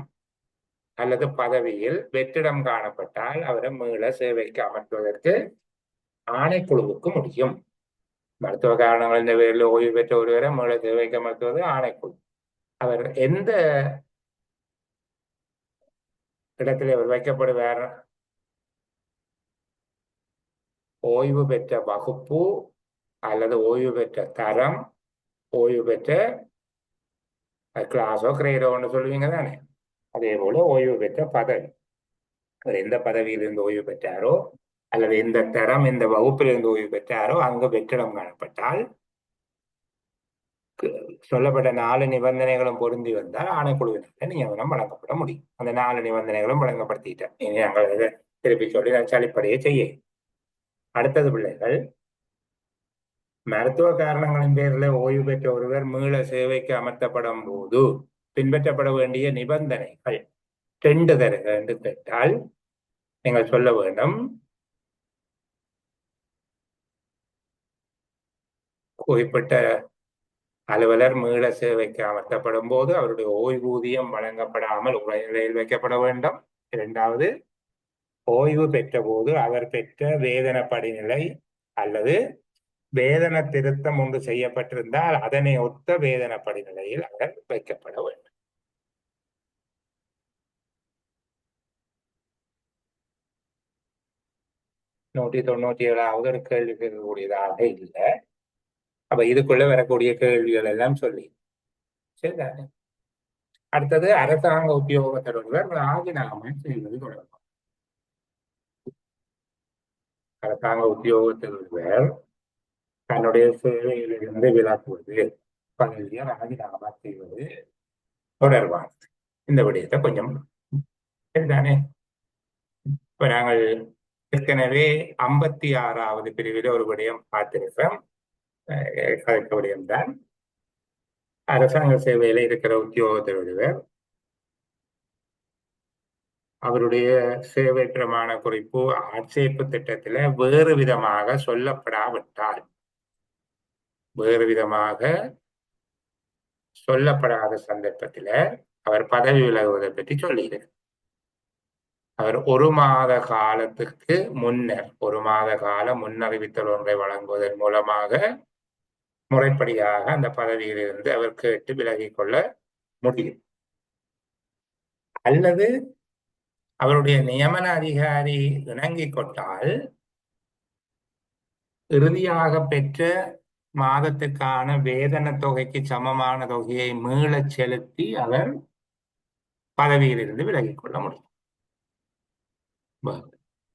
அல்லது பதவியில் வெற்றிடம் காணப்பட்டால் அவரை மீள சேவைக்கு அமர்த்துவதற்கு ஆணைக்குழுவுக்கு முடியும். மருத்துவ காரணங்கள் இந்த பேரில் ஓய்வு பெற்ற ஒருவரை மீள சேவைக்கு அமர்த்துவது ஆணைக்குழு. அவர் எந்த இடத்துல அவர் வைக்கப்படுவார்? ஓய்வு பெற்ற வகுப்பு அல்லது ஓய்வு பெற்ற தரம், ஓய்வு பெற்ற கிளாஸோ கிரேடோன்னு சொல்லுவீங்க தானே, அதே போல ஓய்வு பெற்ற பதவி, அவர் எந்த பதவியிலிருந்து ஓய்வு பெற்றாரோ அல்லது எந்த தரம் எந்த வகுப்பிலிருந்து ஓய்வு பெற்றாரோ அங்கு வெற்றிடம் காணப்பட்டால் சொல்லப்பட்ட 4 நிபந்தனைகளும் பொருந்தி வந்தால் ஆணைக்குழுவினர் நியமனம் வழங்கப்பட முடியும். அந்த 4 நிபந்தனைகளும் வழங்கப்படுத்திட்டேன். இனி நாங்கள் இதை திருப்பி சொல்லி நான் சளிப்படையை செய்ய. அடுத்தது பிள்ளைகள், மருத்துவ காரணங்களின் பேரில் ஓய்வு பெற்ற ஒருவர் மீள சேவைக்கு அமர்த்தப்படும் போது பின்பற்றப்பட வேண்டிய நிபந்தனைகள் 2 தருக என்று கேட்டால் நீங்கள் சொல்ல வேண்டும், குறிப்பிட்ட அலுவலர் மீள சேவைக்கு அமர்த்தப்படும் போது அவருடைய ஓய்வூதியம் வழங்கப்படாமல் உரைநிலையில் வைக்கப்பட வேண்டும். 2வது, ஓய்வு பெற்ற போது அவர் பெற்ற வேதன படிநிலை அல்லது வேதன திருத்தம் ஒன்று செய்யப்பட்டிருந்தால் அதனை ஒத்த வேதன படிநிலையில் அவர் வைக்கப்பட வேண்டும். நூற்றி 97வது ஒரு கேள்வி கேட்கக்கூடியதாக இல்லை. அப்ப இதுக்குள்ள வரக்கூடிய கேள்விகள் எல்லாம் சொல்லி சரிதானே? அடுத்தது, அரசாங்க உத்தியோகத்தர் ஒருவர் ராஜினாமா செய்வது தொடர்பாக. அரசாங்க உத்தியோகத்தர் ஒருவர் தன்னுடைய சேவையிலிருந்து விலக்குவது, பதவியை ராஜினாமா செய்வது தொடர்பானது. இந்த விடயத்தை கொஞ்சம் சரிதானே? இப்ப நாங்கள் ஏற்கனவே 56வது பிரிவில் ஒரு விடயம் பார்த்திருக்கிறோம். விடயம் தான் அரசாங்க சேவையில இருக்கிற உத்தியோகத்தர் ஒருவர் அவருடைய சேவை பிரமாண குறிப்பு ஆட்சேர்ப்பு திட்டத்தில வேறு விதமாக சொல்லப்படாவிட்டால், வேறு விதமாக சொல்லப்படாத சந்தர்ப்பத்தில அவர் பதவி விலகுவதை பற்றி சொல்லியிருக்கிறார். அவர் 1 மாத காலத்துக்கு முன்னர் 1 மாத கால முன்னறிவித்தல் ஒன்றை வழங்குவதன் மூலமாக முறைப்படியாக அந்த பதவியிலிருந்து அவர் கேட்டு விலகிக் கொள்ள முடியும். அல்லது அவருடைய நியமன அதிகாரி இணங்கிக் கொண்டால் இறுதியாக பெற்ற மாதத்துக்கான வேதன தொகைக்கு சமமான தொகையை மீளச் செலுத்தி அவர் பதவியிலிருந்து விலகிக் கொள்ள முடியும்.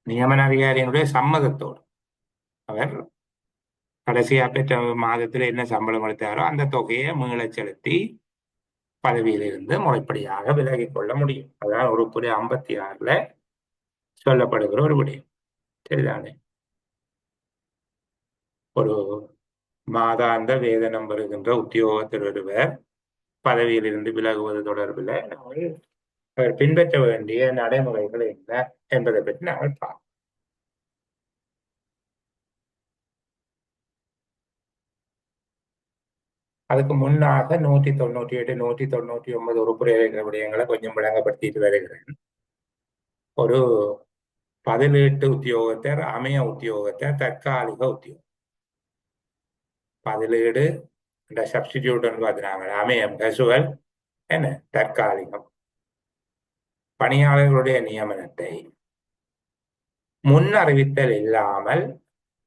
நியமன அதிகாரியினுடைய சம்மதத்தோடு அவர் கடைசியா பெற்ற மாதத்தில் என்ன சம்பளம் எடுத்தாரோ அந்த தொகையை மீளச் செலுத்தி பதவியிலிருந்து முறைப்படியாக விலகிக் கொள்ள முடியும். அதான் உறுப்புரை 56ல சொல்லப்படுகிற ஒரு விடயம். சரிதானே? ஒரு மாதாந்த வேதனம் பெறுகின்ற உத்தியோகத்தர் ஒருவர் பதவியிலிருந்து விலகுவது தொடர்பில் அவர் பின்பற்ற வேண்டிய நடைமுறைகள் என்ன என்பதை பற்றி நாங்கள் பார்ப்போம். அதுக்கு முன்னாக 198, 199 உறுப்புரை விடயங்களை கொஞ்சம் விளங்கப்படுத்திட்டு வருகிறேன். ஒரு பதிலீட்டு உத்தியோகத்தர், அமைய உத்தியோகத்தர், தற்காலிக உத்தியோகம். பதிலீடு இந்த சப்ஸ்டிடியூட் பார்த்துனாங்க, அமையம் கசுவல் என்ன தற்காலிகம். பணியாளர்களுடைய நியமனத்தை முன் அறிவித்தல் இல்லாமல்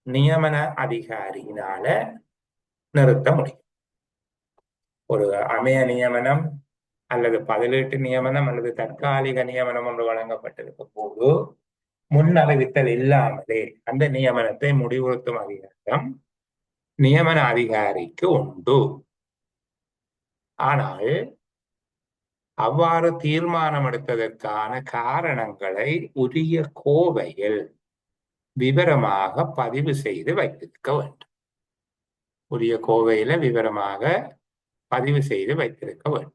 நியமன அதிகாரியினால நிறுத்த முடியும். ஒரு அமைய நியமனம் அல்லது பதிலீட்டு நியமனம் அல்லது தற்காலிக நியமனம் ஒன்று வழங்கப்பட்டிருக்கும் போது முன் அறிவித்தல் இல்லாமலே அந்த நியமனத்தை முடிவுறுத்தும் அதிகாரம் நியமன அதிகாரிக்கு உண்டு. ஆனால் அவ்வாறு தீர்மானம் எடுத்ததற்கான காரணங்களை உரிய கோவையில் விவரமாக பதிவு செய்து வைத்திருக்க வேண்டும். உரிய கோவையில விவரமாக பதிவு செய்து வைத்திருக்க வேண்டும்.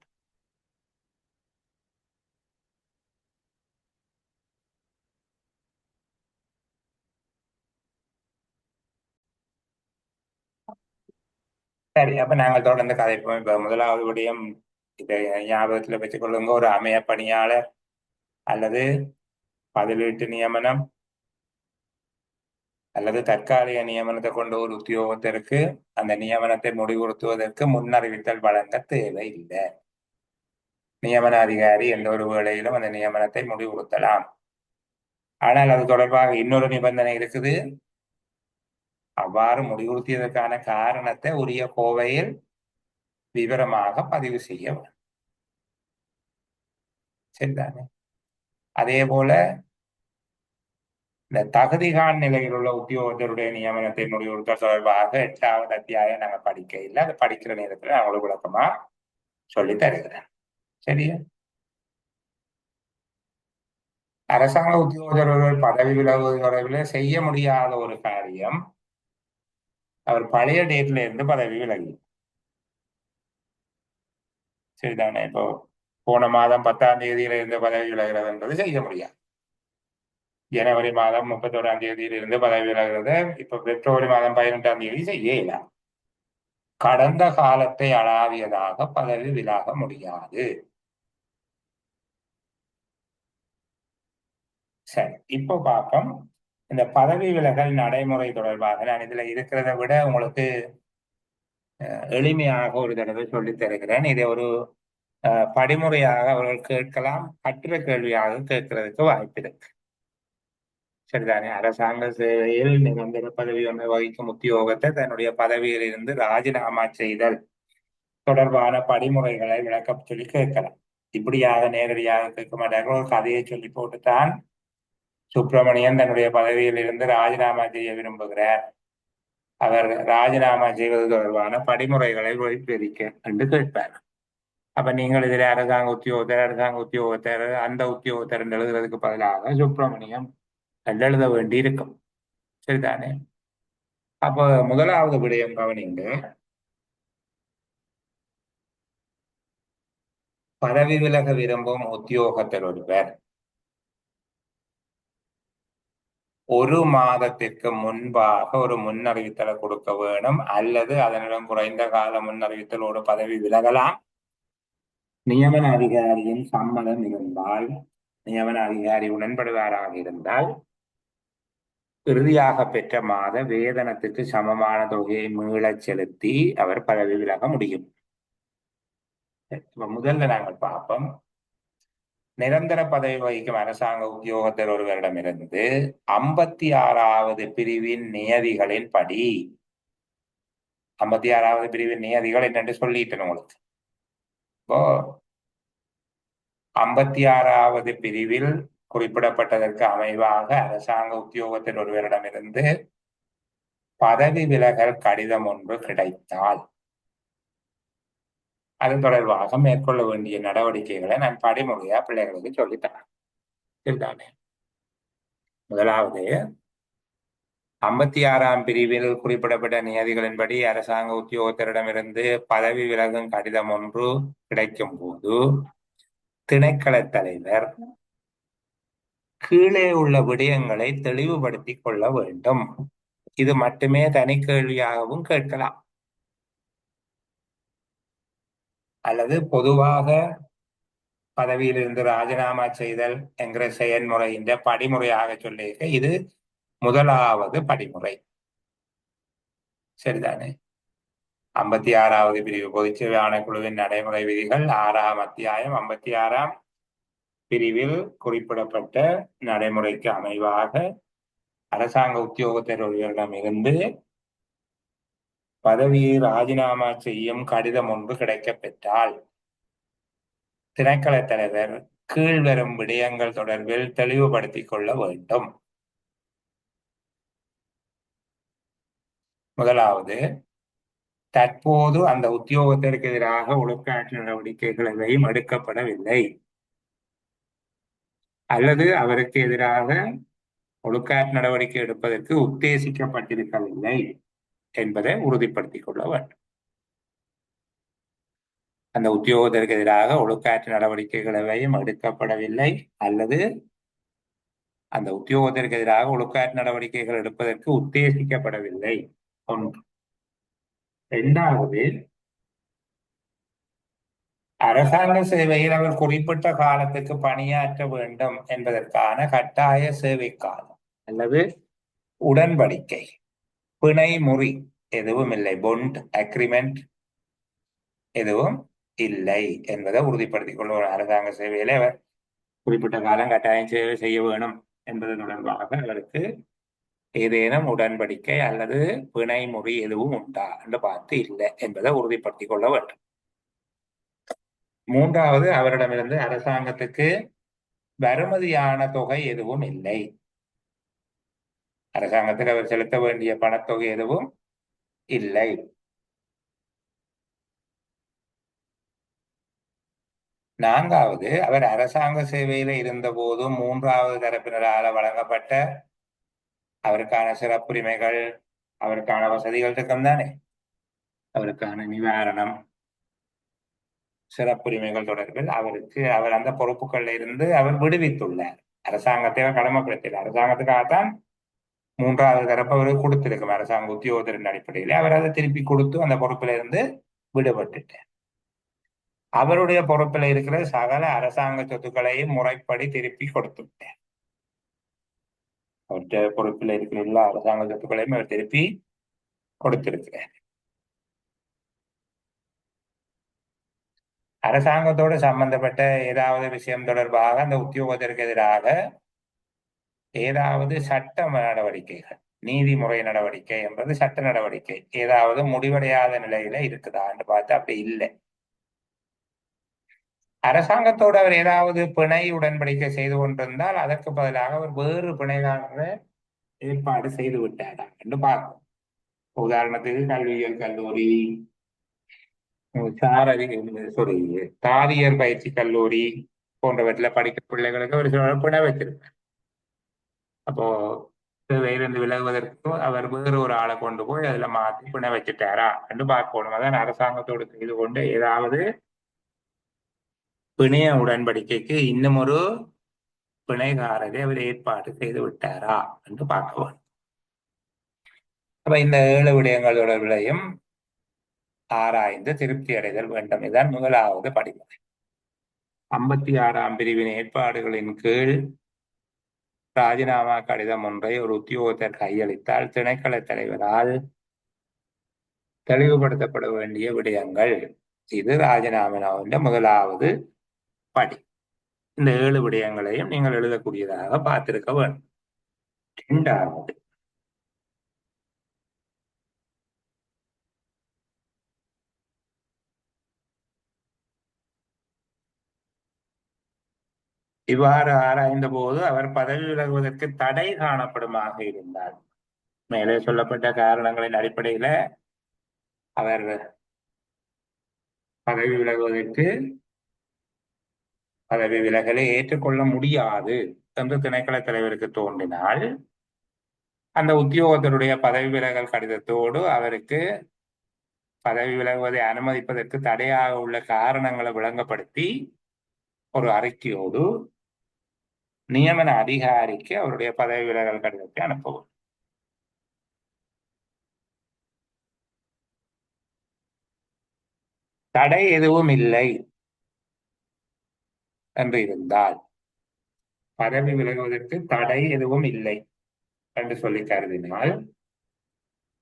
சரி, அப்ப நாங்கள் தொடர்ந்து கதைப்போம். இப்ப முதலாவது விடயம் இதை ஞாபகத்துல வச்சுக் கொள்ளுங்க. ஒரு அமைய பணியாளர் அல்லது பதிலீட்டு நியமனம் அல்லது தற்காலிக நியமனத்தை கொண்ட ஒரு உத்தியோகத்திற்கு அந்த நியமனத்தை முடிவுறுத்துவதற்கு முன்னறிவித்தல் வழங்க தேவையில்லை. நியமன அதிகாரி எந்த ஒரு வேளையிலும் அந்த நியமனத்தை முடிவுறுத்தலாம். ஆனால் அது தொடர்பாக இன்னொரு நிபந்தனை இருக்குது. அவ்வாறு முடிவுறுத்தியதற்கான காரணத்தை உரிய கோவையில் விவரமாக பதிவு செய்ய வேண்டும். சரிதானே? அதே போல இந்த தகுதிகான் நிலையில் உள்ள உத்தியோகத்தருடைய நியமனத்தை முடிவுறுத்தல் தொடர்பாக 8வது அத்தியாயம் நாங்கள் படிக்க இல்லை. அதை படிக்கிற நேரத்தில் நான் உங்களுக்கு விளக்கமா சொல்லி தருகிறேன். சரியா? அரசாங்க உத்தியோகத்தர்கள் பதவி விலகுவது தொடர்பில் செய்ய முடியாத ஒரு காரியம் அவர் பழைய டேட்ல இருந்து பதவி விலகி. சரிதானே? இப்போ போன மாதம் 10ஆம் தேதியில இருந்து பதவி விலகிறது என்பது செய்ய முடியாது. ஜனவரி மாதம் 31ஆம் தேதியில இருந்து பதவி விலகிறது இப்ப பிப்ரவரி மாதம் 18ஆம் தேதி செய்யலாம். கடந்த காலத்தை அளாவியதாக பதவி விலக முடியாது. சரி, இப்போ பார்ப்போம் இந்த பதவி விலகல் நடைமுறை தொடர்பாக. நான் இதுல இருக்கிறத விட உங்களுக்கு எளிமையாக ஒரு தடவை சொல்லித் தருகிறேன். இதை ஒரு படிமுறையாக அவர்கள் கேட்கலாம், கட்டுரை கேள்வியாக கேட்கறதுக்கு வாய்ப்பு இருக்கு. சரிதானே? அரசாங்க சேவையில் நிரந்தர பதவி ஒன்றை வகிக்கும் உத்தியோகத்தை தன்னுடைய பதவியில் இருந்து ராஜினாமா செய்தல் தொடர்பான படிமுறைகளை விளக்க சொல்லி கேட்கலாம். இப்படியாக நேரடியாக கேட்க மாட்டார்கள். ஒரு கதையை சொல்லி போட்டுத்தான் சுப்பிரமணியன் தன்னுடைய பதவியில் இருந்து ராஜினாமா செய்ய விரும்புகிறார், அவர் ராஜினாமா செய்வது தொடர்பான படிமுறைகளை வைத்திருக்க என்று கேட்பார். அப்ப நீங்கள் இதில் அரசாங்க உத்தியோகத்தர் அந்த உத்தியோகத்தர் எழுதுறதுக்கு பதிலாக சுப்பிரமணியம் எழுத வேண்டி இருக்கும். சரிதானே? அப்ப முதலாவது விடயம் கவனிங்க. பதவி விலக விரும்பும் உத்தியோகத்தர் ஒருவர் 1 மாதத்திற்கு முன்பாக ஒரு முன்னறிவித்தலை கொடுக்க வேணும், அல்லது அதனிடம் குறைந்த கால முன்னறிவித்தலோடு பதவி விலகலாம். நியமன அதிகாரியின் சம்மதம் இருந்தால், நியமன அதிகாரி உடன்படுவாராக இருந்தால், இறுதியாக பெற்ற மாத வேதனத்துக்கு சமமான தொகையை மீளச் செலுத்தி அவர் பதவி விலக முடியும். இப்ப முதல்ல நாங்கள் பார்ப்போம், நிரந்தர பதவி வகிக்கும் அரசாங்க உத்தியோகத்தர் ஒருவரிடமிருந்து 56வது பிரிவின் நியதிகளின் படி, 56வது பிரிவின் நியதிகள் என்னென்று சொல்லிட்டேன் உங்களுக்கு. இப்போ 56வது பிரிவில் குறிப்பிடப்பட்டதற்கு அமைவாக அரசாங்க உத்தியோகத்தர் ஒருவரிடமிருந்து பதவி விலகல் கடிதம் ஒன்று கிடைத்தால் அது தொடர்பாக மேற்கொள்ள வேண்டிய நடவடிக்கைகளை நான் படிமுறையா பிள்ளைகளுக்கு சொல்லித்தரேன். சரிதானே? முதலாவது, 56ஆம் பிரிவில் குறிப்பிடப்பட்ட நியதிகளின்படி அரசாங்க உத்தியோகத்தரிடமிருந்து பதவி விலகும் கடிதம் ஒன்று கிடைக்கும் போது திணைக்கள தலைவர் கீழே உள்ள விடயங்களை தெளிவுபடுத்திக் கொள்ள வேண்டும். இது மட்டுமே தனி கேள்வியாகவும் கேட்கலாம், அல்லது பொதுவாக பதவியிலிருந்து ராஜினாமா செய்தல் என்கிற செயல்முறையின் படிமுறையாக சொல்லியிருக்க இது முதலாவது படிமுறை. சரிதானே? 56வது பிரிவு பொதுச்சேவை ஆணைக்குழுவின் நடைமுறை விதிகள் 6ஆம் அத்தியாயம் 56ஆம் பிரிவில் குறிப்பிடப்பட்ட நடைமுறைக்கு அமைவாக அரசாங்க உத்தியோகத்தர் ஒருவரிடம் இருந்து பதவியை ராஜினாமா செய்யும் கடிதம் ஒன்று கிடைக்கப் பெற்றால் திணைக்கள தலைவர் கீழ்வரும் விடயங்கள் தொடர்பில் தெளிவுபடுத்திக் கொள்ள வேண்டும். முதலாவது, தற்போது அந்த உத்தியோகத்திற்கு எதிராக ஒழுக்காற்று நடவடிக்கைகள் எதையும் எடுக்கப்படவில்லை, அல்லது அவருக்கு எதிராக ஒழுக்காற்று நடவடிக்கை எடுப்பதற்கு உத்தேசிக்கப்பட்டிருக்கவில்லை என்பதை உறுதிப்படுத்திக் கொள்ள வேண்டும். அந்த உத்தியோகத்திற்கு எதிராக ஒழுக்காற்று நடவடிக்கைகள் எவையும் எடுக்கப்படவில்லை, அல்லது அந்த உத்தியோகத்திற்கு எதிராக ஒழுக்காற்று நடவடிக்கைகள் எடுப்பதற்கு உத்தேசிக்கப்படவில்லை. ஒன்று. இரண்டாவது, அரசாங்க சேவையில் அவர் குறிப்பிட்ட காலத்துக்கு பணியாற்ற வேண்டும் என்பதற்கான கட்டாய சேவை காலம் அல்லது உடன்படிக்கை, பிணை முறி எதுவும் இல்லை, பொண்ட் அக்ரிமெண்ட் எதுவும் இல்லை என்பதை உறுதிப்படுத்திக் கொள்வார். அரசாங்க சேவையில அவர் குறிப்பிட்ட காலம் கட்டாயம் சேவை செய்ய வேணும் என்பது தொடர்பாக அவருக்கு ஏதேனும் உடன்படிக்கை அல்லது பிணை முறி எதுவும் உண்டா என்று பார்த்து இல்லை என்பதை உறுதிப்படுத்திக் கொள்ள வேண்டும். மூன்றாவது, அவரிடமிருந்து அரசாங்கத்துக்கு வருமதியான தொகை எதுவும் இல்லை, அரசாங்கத்துக்கு அவர் செலுத்த வேண்டிய பணத்தொகை எதுவும் இல்லை. நான்காவது, அவர் அரசாங்க சேவையில இருந்த போதும் 3வது தரப்பினரால் வழங்கப்பட்ட அவருக்கான சிறப்புரிமைகள், அவருக்கான வசதிகள் இருக்கும் தானே, அவருக்கான நிவாரணம், சிறப்புரிமைகள் தொடர்பில் அவர் அந்த பொறுப்புகள்ல இருந்து அவர் விடுவித்துள்ளார். அரசாங்கத்தை கடமைப்படுத்தினார். அரசாங்கத்துக்காகத்தான் 3வது தரப்பு அவருக்கு கொடுத்திருக்கும் அரசாங்க உத்தியோகத்தின் அடிப்படையில அவர் அதை திருப்பி கொடுத்து அந்த பொறுப்பில இருந்து விடுபட்டுட்டார். அவருடைய பொறுப்பில் இருக்கிற சகல அரசாங்க சொத்துக்களையும் முறைப்படி திருப்பி கொடுத்துட்டார். அவருடைய பொறுப்பில் இருக்கிற எல்லா அரசாங்க சொத்துக்களையும் அவர் திருப்பி கொடுத்திருக்கிறார். அரசாங்கத்தோடு சம்பந்தப்பட்ட ஏதாவது விஷயம் தொடர்பாக அந்த உத்தியோகத்திற்கு எதிராக ஏதாவது சட்ட நடவடிக்கைகள், நீதிமுறை நடவடிக்கை என்பது சட்ட நடவடிக்கை, ஏதாவது முடிவடையாத நிலையில இருக்குதான்னு பார்த்து அப்படி இல்லை. அரசாங்கத்தோடு அவர் ஏதாவது பிணை உடன்படிக்கை செய்து கொண்டிருந்தால் அதற்கு பதிலாக அவர் வேறு பிணைகாரரை ஏற்பாடு செய்து விட்டாரா என்று பார்க்கும். உதாரணத்துக்கு கல்வியியல் கல்லூரி, தாதியர் பயிற்சி கல்லூரி போன்றவற்றில் படிக்க பிள்ளைகளுக்கு ஒரு சில பிணை வச்சிருப்பார். அப்போ சேவையிலிருந்து விலகுவதற்கும் அவர் வேறு ஒரு ஆளை கொண்டு போய் அதுல மாற்றி பிணை வச்சுட்டாரா என்று பார்க்கணும். அதான் அரசாங்கத்தோடு செய்து கொண்டு ஏதாவது பிணைய உடன்படிக்கைக்கு இன்னும் ஒரு பிணைகாரரை அவர் ஏற்பாடு செய்து விட்டாரா என்று பார்க்க வேண்டும். அப்ப இந்த 7 விடயங்கள் தொடர்பிலையும் ஆராய்ந்து திருப்தி அடைதல் வேண்டும். இதுதான் முதலாவது படிமுறை. 56ஆம் பிரிவின் ஏற்பாடுகளின் கீழ் ராஜினாமா கடிதம் ஒன்றை ஒரு உத்தியோகத்தர் கையளித்தால் திணைக்கள தலைவரால் தெளிவுபடுத்தப்பட வேண்டிய விடயங்கள். இது ராஜினாமாவின் முதலாவது படி. இந்த 7 விடயங்களையும் நீங்கள் எழுதக்கூடியதாக பார்த்திருக்க வேண்டும். இரண்டாவது, இவ்வாறு ஆராய்ந்த போது அவர் பதவி விலகுவதற்கு தடை காணப்படுமாக இருந்தார். மேலே சொல்லப்பட்ட காரணங்களின் அடிப்படையில அவர் பதவி விலகலை ஏற்றுக்கொள்ள முடியாது என்று திணைக்கள தலைவருக்கு தோன்றினால் அந்த உத்தியோகத்தருடைய பதவி விலகல் கடிதத்தோடு அவருக்கு பதவி விலகுவதை அனுமதிப்பதற்கு தடையாக உள்ள காரணங்களை விளங்கப்படுத்தி ஒரு அறிக்கையோடு நியமன அதிகாரிக்கு அவருடைய பதவி விலகல் கடிதத்தை அனுப்பவும். தடை எதுவும் இல்லை என்று இருந்தால், பதவி விலகுவதற்கு தடை எதுவும் இல்லை என்று சொல்லி கருதினால்,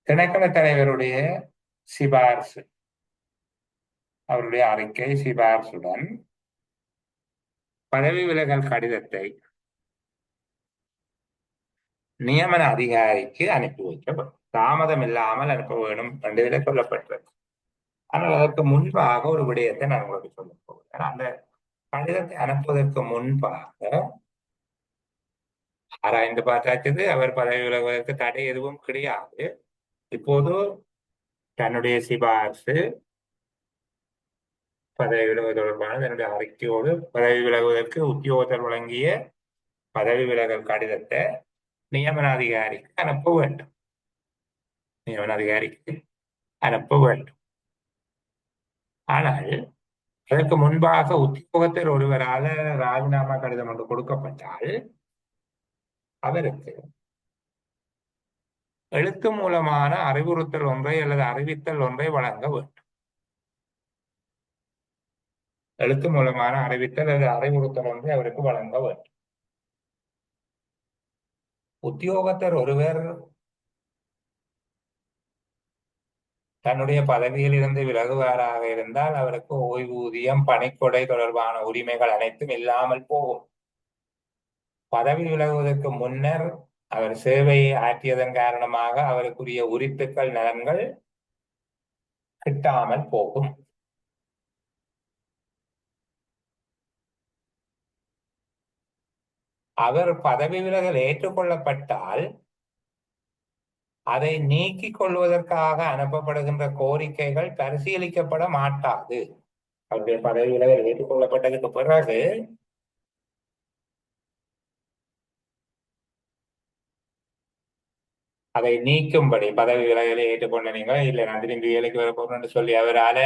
திணைக்கள தலைவருடைய சிபார்சு, அவருடைய அறிக்கை சிபார்சுடன் பதவி விலகல் கடிதத்தை நியமன அதிகாரிக்கு அனுப்பி வைக்கப்படும். தாமதம் இல்லாமல் அனுப்ப வேண்டும் என்று சொல்லப்பட்டது. ஆனால் அதற்கு முன்பாக ஒரு விடயத்தை நான் உங்களுக்கு சொல்ல போகிறேன். அந்த கடிதத்தை அனுப்புவதற்கு முன்பாக ஆராய்ந்து பார்த்தாச்சது அவர் பதவி விலகுவதற்கு தடை எதுவும் கிடையாது. இப்போது தன்னுடைய சிபார்சு பதவி விலகுவது தொடர்பான தன்னுடைய அறிக்கையோடு பதவி விலகுவதற்கு உத்தியோகத்தர் வழங்கிய பதவி விலகல் கடிதத்தை நியமன அதிகாரிக்கு அனுப்ப வேண்டும். நியமன அதிகாரிக்கு அனுப்ப வேண்டும். ஆனால் அதற்கு முன்பாக உத்தியோகத்தர் ஒருவரால ராஜினாமா கடிதம் ஒன்று கொடுக்கப்பட்டால் அவருக்கு எழுத்து மூலமான அறிவுறுத்தல் ஒன்றை அல்லது அறிவித்தல் ஒன்றை வழங்க வேண்டும். எழுத்து மூலமான அறிவித்தல் அல்லது அறிவுறுத்தல் ஒன்றை அவருக்கு வழங்க வேண்டும். உத்தியோகத்தர் ஒருவர் தன்னுடைய பதவியில் இருந்து விலகுவாராக இருந்தால் அவருக்கு ஓய்வூதியம், பணிக்கொடை தொடர்பான உரிமைகள் அனைத்தும் இல்லாமல் போகும். பதவி விலகுவதற்கு முன்னர் அவர் சேவையை ஆற்றியதன் காரணமாக அவருக்குரிய உரித்துக்கள், நலன்கள் கிட்டாமல் போகும். அவர் பதவி விலகல் ஏற்றுக்கொள்ளப்பட்டால் அதை நீக்கிக் கொள்வதற்காக அனுப்பப்படுகின்ற கோரிக்கைகள் பரிசீலிக்கப்பட மாட்டாது. அவருடைய பதவி விலகல் ஏற்றுக்கொள்ளப்பட்டதுக்கு பிறகு அதை நீக்கும்படி பதவி விலகலை ஏற்றுக்கொண்ட நீங்கள் இல்லை நான் திரும்பி வேலைக்கு வர போறேன் என்று சொல்லி அவரால்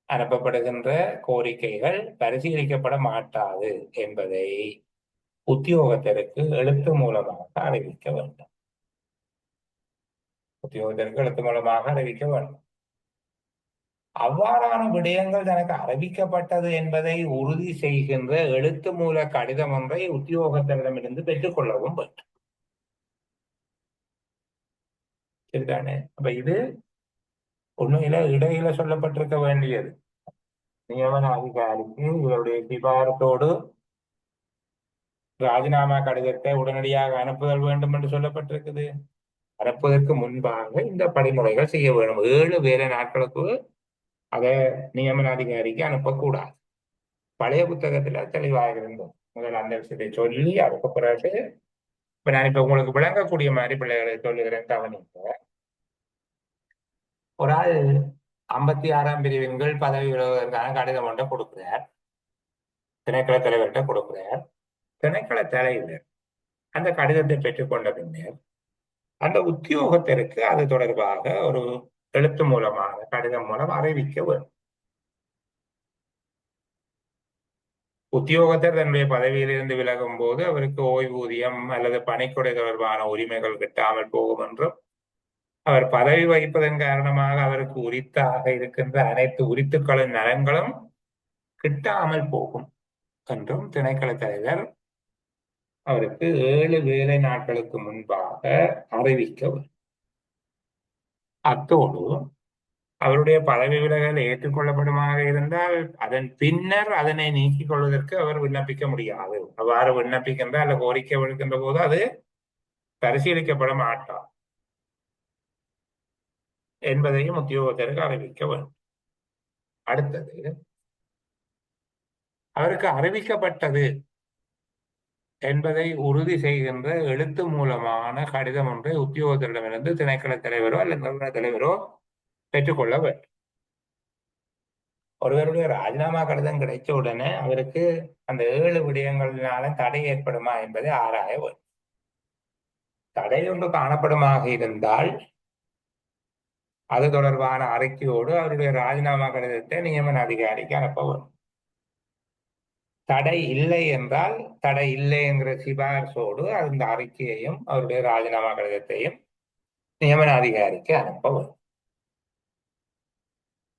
அனுப்பப்படுகின்ற கோரிக்கைகள் பரிசீலிக்கப்பட மாட்டாது என்பதை உத்தியோகத்தருக்கு எழுத்து மூலமாக அறிவிக்க வேண்டும். உத்தியோகத்தருக்கு எழுத்து மூலமாக அறிவிக்க வேண்டும். அவ்வாறான விடயங்கள் தனக்கு அறிவிக்கப்பட்டது என்பதை உறுதி செய்கின்ற எழுத்து மூல கடிதம் ஒன்றை உத்தியோகத்தரிடமிருந்து பெற்றுக்கொள்ளவும் வேண்டும். சரிதானே? அப்ப இது உண்மையில இடையில சொல்லப்பட்டிருக்க வேண்டியது. நியமன அதிகாரிக்கு இவருடைய சிபாரத்தோடு ராஜினாமா கடிதத்தை உடனடியாக அனுப்புதல் வேண்டும் என்று சொல்லப்பட்டிருக்குது. அனுப்புவதற்கு முன்பாக இந்த படிமுறைகள் செய்ய வேண்டும். 7 வேலை நாட்களுக்கு அதை நியமன அதிகாரிக்கு அனுப்பக்கூடாது. பழைய புத்தகத்துல தெளிவாக இருந்தோம். முதல் அந்த விஷயத்தை சொல்லி அதுக்கு பிறகு இப்ப நான் இப்ப உங்களுக்கு விளங்கக்கூடிய மாதிரி பிள்ளைகளை சொல்லுகிறேன், கவனிக்க. ஒரு ஆள் 56ஆம் பிரிவின் கீழ் பதவி விலகுவதற்கான கடிதம் ஒன்றை கொடுக்கிறார். திணைக்கள தலைவர்கிட்ட கொடுக்கிறார். திணைக்கள தலைவர் அந்த கடிதத்தை பெற்றுக்கொண்ட பின்னர் அந்த உத்தியோகத்திற்கு அது தொடர்பாக ஒரு எழுத்து மூலமாக கடிதம் மூலம் அறிவிக்க வேண்டும். உத்தியோகத்தர் தன்னுடைய பதவியிலிருந்து விலகும் போது அவருக்கு ஓய்வூதியம் அல்லது பணிக்கொடை தொடர்பான உரிமைகள் கிட்டாமல் போகும் என்றும், அவர் பதவி வகிப்பதன் காரணமாக அவருக்கு உரித்தாக இருக்கின்ற அனைத்து உரித்துக்களின் நலன்களும் கிட்டாமல் போகும் என்றும் திணைக்கள தலைவர் அவருக்கு 7 வேலை நாட்களுக்கு முன்பாக அறிவிக்க வேண்டும். அத்தோடு அவருடைய பதவி விலகல் ஏற்றுக்கொள்ளப்படுமாக இருந்தால் அதன் பின்னர் அதனை நீக்கிக் கொள்வதற்கு அவர் விண்ணப்பிக்க முடியாது. அவ்வாறு விண்ணப்பிக்கின்ற அல்ல கோரிக்கை விடுக்கின்ற போது அது பரிசீலிக்கப்பட மாட்டார் என்பதையும் உத்தியோகத்தருக்கு அறிவிக்க வேண்டும். அடுத்தது, அவருக்கு அறிவிக்கப்பட்டது என்பதை உறுதி செய்கின்ற எழுத்து மூலமான கடிதம் ஒன்றை உத்தியோகத்தரிடமிருந்து திணைக்கள தலைவரோ அல்லது நிறுவன தலைவரோ பெற்றுக்கொள்ள வேண்டும். ஒருவருடைய ராஜினாமா கடிதம் கிடைச்ச உடனே அவருக்கு அந்த 7 விடயங்களினால தடை ஏற்படுமா என்பதை ஆராய வேண்டும். தடை ஒன்று காணப்படுமாக இருந்தால் அது தொடர்பான அறிக்கையோடு அவருடைய ராஜினாமா கடிதத்தை நியமன அதிகாரிக்கு அனுப்ப வேண்டும். தடை இல்லை என்றால் தடை இல்லை என்கிற சிபாரிசோடு அந்த அறிக்கையையும் அவருடைய ராஜினாமா கடிதத்தையும் நியமன அதிகாரிக்கு அனுப்ப வேண்டும்.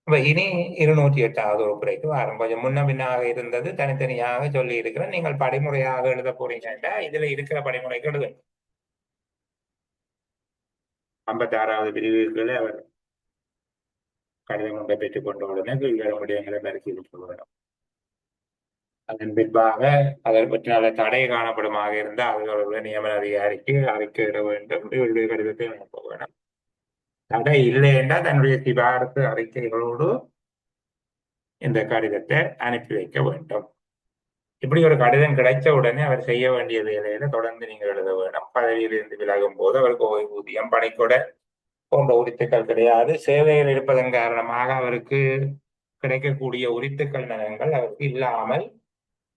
இப்ப இனி 208வது உறுப்புரைக்கு வாரம். கொஞ்சம் முன்ன பின்னாக இருந்தது தனித்தனியாக சொல்லி இருக்கிறேன். நீங்கள் படிமுறையாக எழுத போறீங்கன்னா இதுல இருக்கிற படிமுறைக்கு எழுதுங்க. 56வது பிரிவுகளை அவர் கடிதம் ஒன்றை பெற்றுக் கொண்ட உடனே கீழ்வரும் விடயங்களை பரிசீலிக்க வேண்டும். அதன் பின்பாக அதை பற்றினால தடை காணப்படுமாக இருந்தால் அவர்களுடைய நியமன அதிகாரிக்கு அறிக்கையிட வேண்டும். இவருடைய கடிதத்தை அனுப்ப வேண்டும். தடை இல்லை என்றால் தன்னுடைய சிபாரசு அறிக்கைகளோடு இந்த கடிதத்தை அனுப்பி வைக்க வேண்டும். இப்படி ஒரு கடிதம் கிடைச்ச உடனே அவர் செய்ய வேண்டிய வேலையில தொடர்ந்து நீங்கள் எழுத வேண்டும். பதவியிலிருந்து விலகும் போது அவருக்கு ஓய்வூதியம், பணிக்கொடை போன்ற உரித்துக்கள் கிடையாது. சேவையில் இருப்பதன் காரணமாக அவருக்கு கிடைக்கக்கூடிய உரித்துக்கள் நலன்கள் அவருக்கு இல்லாமல்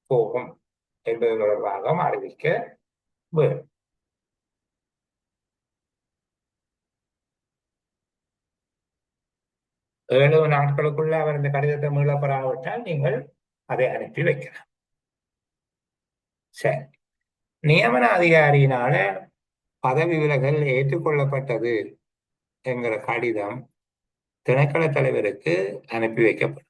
போகும் என்பது தொடர்பாக அறிவிக்க வேண்டும். 7 நாட்களுக்குள்ள அவர் இந்த கடிதத்தை மீளப்பெறாவிட்டால் நீங்கள் அதை அனுப்பி வைக்கலாம். சரி, நியமன அதிகாரியினால பதவி விலகல் ஏற்றுக்கொள்ளப்பட்டது என்கிற கடிதம் திணைக்கள தலைவருக்கு அனுப்பி வைக்கப்படும்.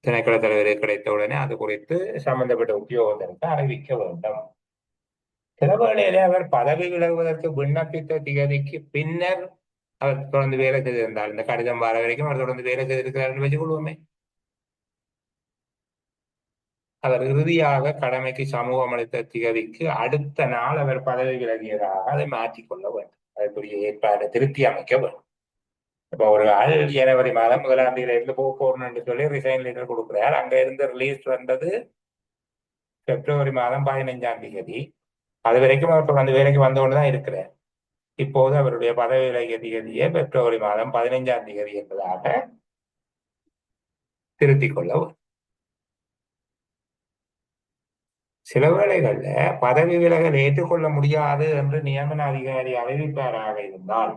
திணைக்கள தலைவருக்கு கிடைத்தவுடனே அது குறித்து சம்பந்தப்பட்ட உத்தியோகத்திற்கு அறிவிக்க வேண்டும். சில வேளையிலே அவர் பதவி விலகுவதற்கு விண்ணப்பித்த திகதிக்கு பின்னர் அவர் தொடர்ந்து வேலை செய்திருந்தார். இந்த கடிதம் வர வரைக்கும் அவர் தொடர்ந்து வேலை செய்திருக்கிறார் என்று வச்சுக் கொள்வோமே. அவர் இறுதியாக கடமைக்கு சமூகம் அளித்த திகதிக்கு அடுத்த நாள் அவர் பதவி விலகியதாக அதை மாற்றிக்கொள்ள வேண்டும். அதற்குரிய ஏற்பாடு திருத்தி அமைக்க வேண்டும். இப்ப ஒரு ஆள் ஜனவரி மாதம் 1ஆம் தேதியில இருந்து போகணும் என்று சொல்லி ரிசைன் லெட்டர் கொடுக்கிறார். அங்க இருந்து ரிலீஸ் வந்தது பிப்ரவரி மாதம் 15ஆம் தேதி. அது வரைக்கும் அவர் தொடர்ந்து வேலைக்கு வந்து கொண்டுதான் இருக்கிறார். இப்போது அவருடைய பதவி விலகிய திகதியை பிப்ரவரி மாதம் 15ஆம் தேதி என்பதாக திருத்திக் கொள்ள. சில வேளைகள்ல பதவி விலகல் ஏற்றுக்கொள்ள முடியாது என்று நியமன அதிகாரி அறிவிப்பாராக இருந்தால்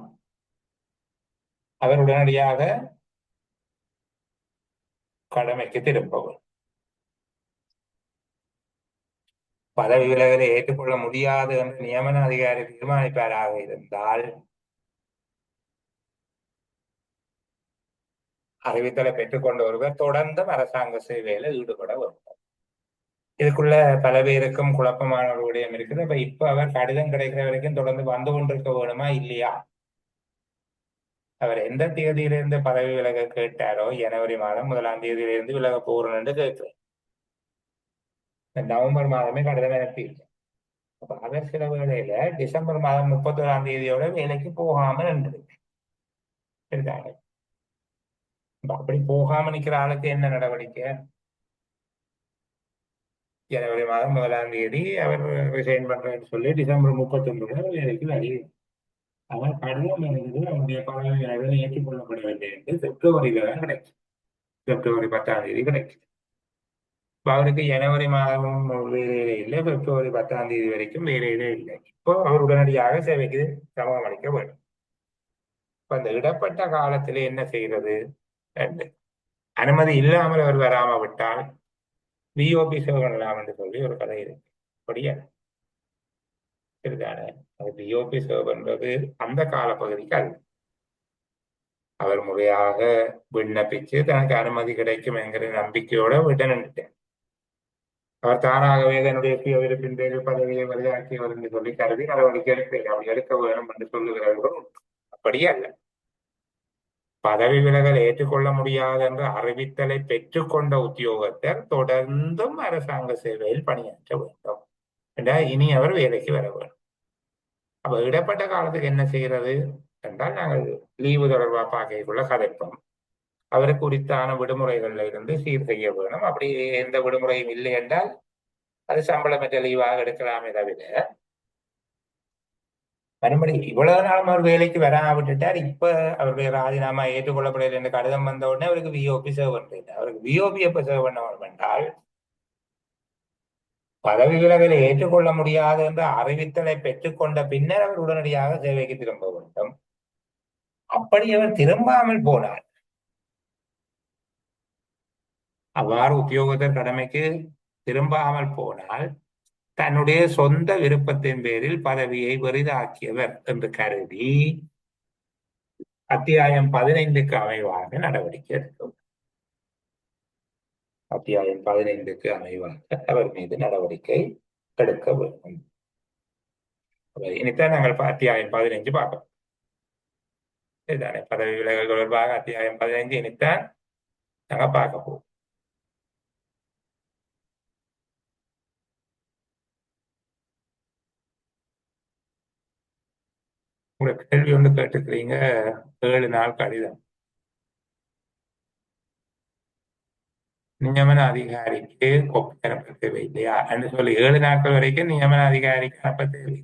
அவர் உடனடியாக கடமைக்கு திரும்பவும். பதவி விலகலை ஏற்றுக்கொள்ள முடியாது என்று நியமன அதிகாரி தீர்மானிப்பாராக இருந்தால் அறிவித்தலை பெற்றுக்கொண்ட ஒருவர் தொடர்ந்து அரசாங்க சேவையில ஈடுபட வேண்டும். இதுக்குள்ள பல பேருக்கும் குழப்பமான ஒரு விடயம் இருக்குது. அப்ப இப்ப அவர் கடிதம் கிடைக்கிற வரைக்கும் தொடர்ந்து வந்து கொண்டிருக்க வேணுமா இல்லையா? அவர் எந்த தேதியிலிருந்து பதவி விலக கேட்டாரோ ஜனவரி மாதம் 1ஆம் தேதியிலிருந்து விலக போறோம் என்று கேட்கிறேன். நவம்பர் மாதமே கடிதம் அனுப்பியிருக்கேன். அப்ப அவர் சில வேளையில டிசம்பர் மாதம் 31ஆம் தேதியோட வேலைக்கு போகாம நின்றுருக்கு. சரிதாங்க? அப்படி போகாம நிக்கிற ஆளுக்கு என்ன நடவடிக்கை? ஜனவரி மாதம் 1ஆம் தேதி அவர் ரிசைன் பண்றேன்னு சொல்லி டிசம்பர் 31 வேலைக்கு வெளியே அவர் கடிதம் எழுதுது. அவருடைய பதவி விலகல் ஏற்றுக்கொள்ளப்படவில்லை என்று பிப்ரவரியில தான் கிடைக்கும். பிப்ரவரி 10ஆம் தேதி கிடைக்கும். அவருக்கு ஜனவரி மாதம் வேலையில இல்லை, பிப்ரவரி 10ஆம் தேதி வரைக்கும் வேலையிலே இல்லை. இப்போ அவர் உடனடியாக சேவைக்கு சமூகம் அளிக்க வேண்டும். இப்ப அந்த இடப்பட்ட காலத்திலே என்ன செய்யறது? அனுமதி இல்லாமல் அவர் வராம விட்டால் விஓபி சேவை பண்ணலாம் என்று சொல்லி ஒரு கதை இருக்கு. அப்படியா சரிதானே? அது விஓபி சேவை பண்றது அந்த காலப்பகுதிக்கு அல்ல. அவர் முறையாக விண்ணப்பிச்சு தனக்கு அனுமதி கிடைக்கும் என்கிற நம்பிக்கையோட விட நின்றுட்டேன். அவர் தானாகவே தன்னுடைய சுய விருப்பின் பேரில் பதவியை வலியாக்கியவர் என்று சொல்லி கருதி நடவடிக்கை எடுப்பேன். அப்படி எடுக்க வேண்டும் என்று சொல்லுகிறவர்கள் அப்படியே அல்ல. பதவி விலகல் ஏற்றுக்கொள்ள முடியாது என்ற அறிவித்தலை பெற்றுக்கொண்ட உத்தியோகத்தர் தொடர்ந்தும் அரசாங்க சேவையில் பணியாற்ற வேண்டும் என்றால் இனி அவர் வேலைக்கு வர வேண்டும். அப்ப இடப்பட்ட காலத்துக்கு என்ன செய்கிறது என்றால் நாங்கள் லீவு தொடர்பாக பார்க்கக்குள்ள கதைப்போம். அவருக்கு குறித்தான விடுமுறைகள்ல இருந்து சீர் செய்ய வேணும். அப்படி எந்த விடுமுறையும் இல்லை என்றால் அது சம்பளமற்ற லீவாக எடுக்கலாமே தவிர மறுபடி இவ்வளவு நாள் அவர் வேலைக்கு வராம விட்டுட்டார். இப்ப அவருடைய ராஜினாமா ஏற்றுக்கொள்ளப்படவில்லை என்ற கடிதம் வந்த உடனே அவருக்கு விஓபி சேவ் பண்றது. அவருக்கு விஓபி எப்ப சேவ் பண்ண வேண்டும் என்றால் பதவி விலகலை ஏற்றுக்கொள்ள முடியாது என்ற அறிவித்தலை பெற்றுக்கொண்ட பின்னர் அவர் உடனடியாக சேவைக்கு திரும்ப வேண்டும். அப்படி அவர் திரும்பாமல் போனார். அவ்வாறு உத்தியோகத்தர் கடமைக்கு திரும்பாமல் போனால் தன்னுடைய சொந்த விருப்பத்தின் பேரில் பதவியை பெரிதாக்கியவர் என்று கருதி அத்தியாயம் 15க்கு அமைவாக நடவடிக்கை எடுக்கும். அத்தியாயம் 15க்கு அமைவாக அவர் மீது நடவடிக்கை எடுக்க வேண்டும். இனித்தான் நாங்கள் அத்தியாயம் 15 பார்க்கணும். இதுதானே பதவி விலகல் தொடர்பாக அத்தியாயம் 15 இனித்தான் நாங்கள் பார்க்க போவோம். உங்களுக்கு கேள்வி ஒன்று கேட்டுக்கிறீங்க. 7 நாள் கடிதம் நியமன அதிகாரிக்கு கொப்பி அனுப்ப தேவையில்லையா என்று சொல்லி 7 நாட்கள் வரைக்கும் நியமன அதிகாரிக்கு அனுப்ப தேவை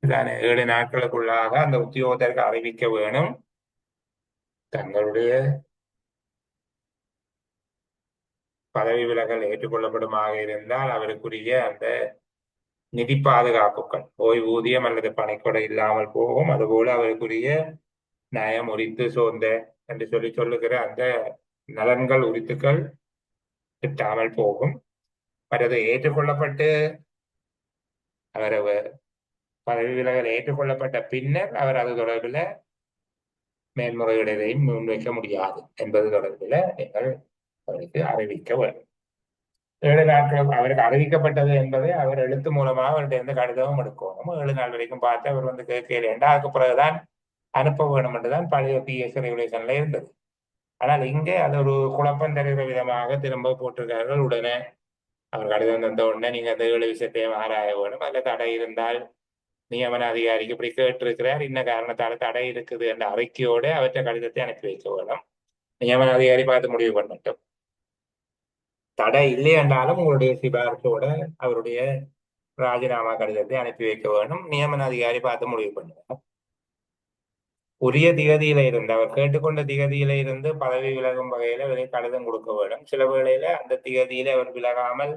தானே. 7 நாட்களுக்குள்ளாக அந்த உத்தியோகத்தருக்கு அறிவிக்க வேணும். தங்களுடைய பதவி விலகல் ஏற்றுக்கொள்ளப்படுமாக இருந்தால் அவருக்குரிய அந்த நிதி பாதுகாப்புகள் ஓய்வூதியம் அல்லது பணிக்கொடை இல்லாமல் போகும். அதுபோல அவருக்குரிய நயம் உரித்து சோர்ந்த என்று சொல்லி சொல்லுகிற அந்த நலன்கள் உரித்துக்கள் கிட்டாமல் போகும். மற்றது ஏற்றுக்கொள்ளப்பட்டு அவர் பதவி விலகல் ஏற்றுக்கொள்ளப்பட்ட பின்னர் அவர் அது தொடர்பில் மேன்முறையீடையும் முன்வைக்க முடியாது என்பது தொடர்பில் நீங்கள் அவருக்கு அறிவிக்க வேண்டும். 7 நாட்கள் அவருக்கு அறிவிக்கப்பட்டது என்பதை அவர் எழுத்து மூலமாக அவருடைய எந்த கடிதமும் எடுக்கணும். 7 நாள் வரைக்கும் பார்த்து அவர் வந்து கேட்கல. அதுக்கு பிறகுதான் அனுப்ப வேணும் என்றுதான் பழைய பிஎஸ் ரெகுலேஷன்ல இருந்தது. ஆனால் இங்கே அது ஒரு குழப்பம் தருகிற விதமாக திரும்ப போட்டிருக்கார்கள். உடனே அவர் கடிதம் தந்த உடனே நீங்க அந்த 7 விஷயத்தையும் ஆராய வேணும். அதில் தடை இருந்தால் நியமன அதிகாரிக்கு இப்படி கேட்டிருக்கிறார், இன்ன காரணத்தால தடை இருக்குது என்ற அறிக்கையோடு அவற்றை கடிதத்தை அனுப்பி வைக்க வேணும். நியமன அதிகாரி பார்த்து முடிவு பண்ணட்டும். தடை இல்லை என்றாலும் உங்களுடைய சிபாரிசோட அவருடைய ராஜினாமா கடிதத்தை அனுப்பி வைக்க வேணும். நியமன அதிகாரி பார்த்து முடிவு பண்ணுவார். உரிய திகதியில இருந்து அவர் கேட்டுக்கொண்ட திகதியில இருந்து பதவி விலகும் வகையில அவருக்கு கடிதம் கொடுக்க வேண்டும். சில வேளையில அந்த திகதியில அவர் விலகாமல்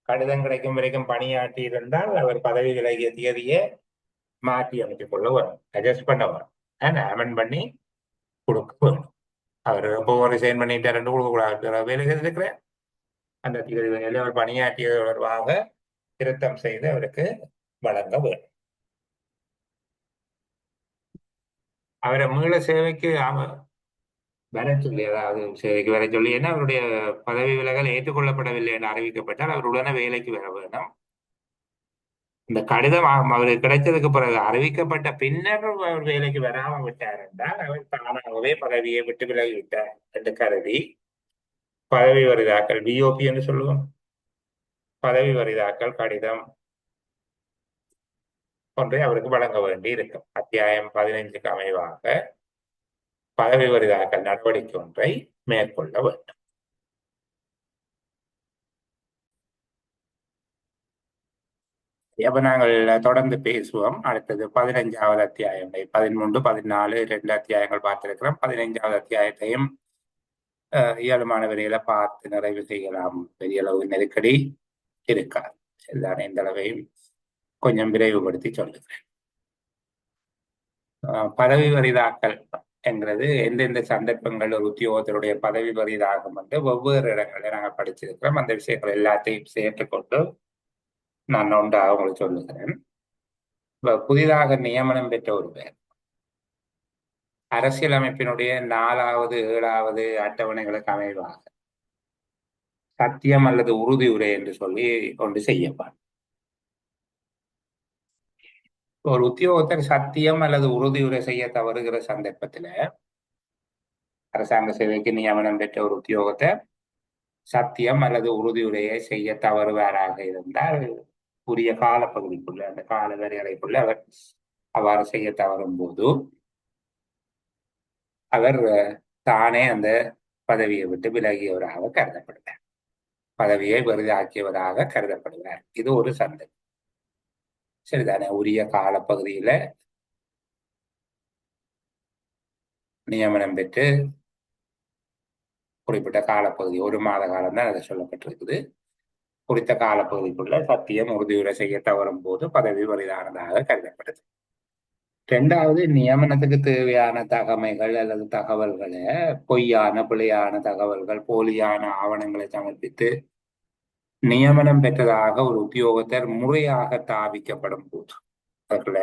கடிதம் கிடைக்கும் வரைக்கும் பணியாற்றி இருந்தால் அவர் பதவி விலகிய திகதியை மாற்றி அமைத்துக் கொள்ள வரும், அட்ஜஸ்ட் பண்ண வரும், அமெண்ட் பண்ணி கொடுக்க வேணும். அவர் எப்போ ரிசைன் பண்ணிட்டு ரெண்டு கொடுக்க கூடாது. வேலை செய்திருக்கிறேன் அந்த திகதி வேலையில் அவர் பணியாற்றிய தொடர்பாக திருத்தம் செய்து அவருக்கு வழங்க வேண்டும். அவரை மீள சேவைக்கு வர சொல்லி, அதாவது சேவைக்கு வர சொல்லி, ஏன்னா அவருடைய பதவி விலகல் ஏற்றுக்கொள்ளப்படவில்லை என்று அறிவிக்கப்பட்டால் அவர் உடனே வேலைக்கு வர வேண்டும். இந்த கடிதம் அவருக்கு கிடைச்சதுக்கு பிறகு அறிவிக்கப்பட்ட பின்னர் அவர் வேலைக்கு வராம விட்டார் என்றால் அவர் தானாகவே பதவியை விட்டு விலகி விட்டார் என்று கருதி பதவி வரிதாக்கல் பிஓபி என்று சொல்லுவோம், பதவி வரிதாக்கல் கடிதம் ஒன்றை அவருக்கு வழங்க வேண்டி இருக்கும். அத்தியாயம் 15க்கு அமைவாக பதவி வரிதாக்கல் நடவடிக்கை ஒன்றை மேற்கொள்ள வேண்டும். அப்ப நாங்கள் தொடர்ந்து பேசுவோம். அடுத்தது 15வது அத்தியாயம், 13, 14, 2 அத்தியாயங்கள் பார்த்திருக்கிறோம். 15வது அத்தியாயத்தையும் இயல்பான வரையில பார்த்து நிறைவு செய்யலாம். பெரிய அளவு நெருக்கடி இருக்காது. சரிதானே? இந்த அளவையும் கொஞ்சம் விரைவுபடுத்தி சொல்லுகிறேன். பதவி வரிதாக்கல் என்கிறது எந்தெந்த சந்தர்ப்பங்கள் ஒரு உத்தியோகத்தருடைய பதவி பெரிதாகும் என்று வெவ்வேறு இடங்களில் நாங்கள் படிச்சிருக்கிறோம். அந்த விஷயங்கள் எல்லாத்தையும் சேர்த்துக்கொண்டு நான் ஒன்றாக உங்களுக்கு சொல்லுகிறேன். புதிதாக நியமனம் பெற்ற ஒருவர் அரசியலமைப்பினுடைய 4வது 7வது அட்டவணைகளுக்கு அமைவாக சத்தியம் அல்லது உறுதியுரை என்று சொல்லி கொண்டு செய்யப்படும். ஒரு உத்தியோகத்தர் சத்தியம் அல்லது உறுதியுரை செய்ய தவறுகிற சந்தர்ப்பத்துல அரசாங்க சேவைக்கு நியமனம் பெற்ற ஒரு உத்தியோகத்தர் சத்தியம் அல்லது உறுதியுரையை செய்ய தவறுவாராக இருந்தால் உரிய காலப்பகுதிக்குள்ள அந்த கால வரையறைக்குள்ள அவர் அவ்வாறு செய்ய தவறும் போது அவர் தானே அந்த பதவியை விட்டு விலகியவராக கருதப்படுவார். பதவியை பெரிதாக்கியவராக கருதப்படுவார். இது ஒரு சந்தர்ப்பம். சரிதானே? உரிய காலப்பகுதியில நியமனம் பெற்று குறிப்பிட்ட காலப்பகுதி 1 மாத காலம் தான் அதை சொல்லப்பட்டிருக்குது. குறித்த காலப்பகுதிக்குள்ள சத்தியம் உறுதியுரை செய்ய தவறும் போது பதவி வரிதானதாக கருதப்படுது. 2வது, நியமனத்துக்கு தேவையான தகமைகள் அல்லது தகவல்களை பொய்யான பிழையான தகவல்கள் போலியான ஆவணங்களை சமர்ப்பித்து நியமனம் பெற்றதாக ஒரு உத்தியோகத்தர் முறையாக தாவிக்கப்படும் போது அதுல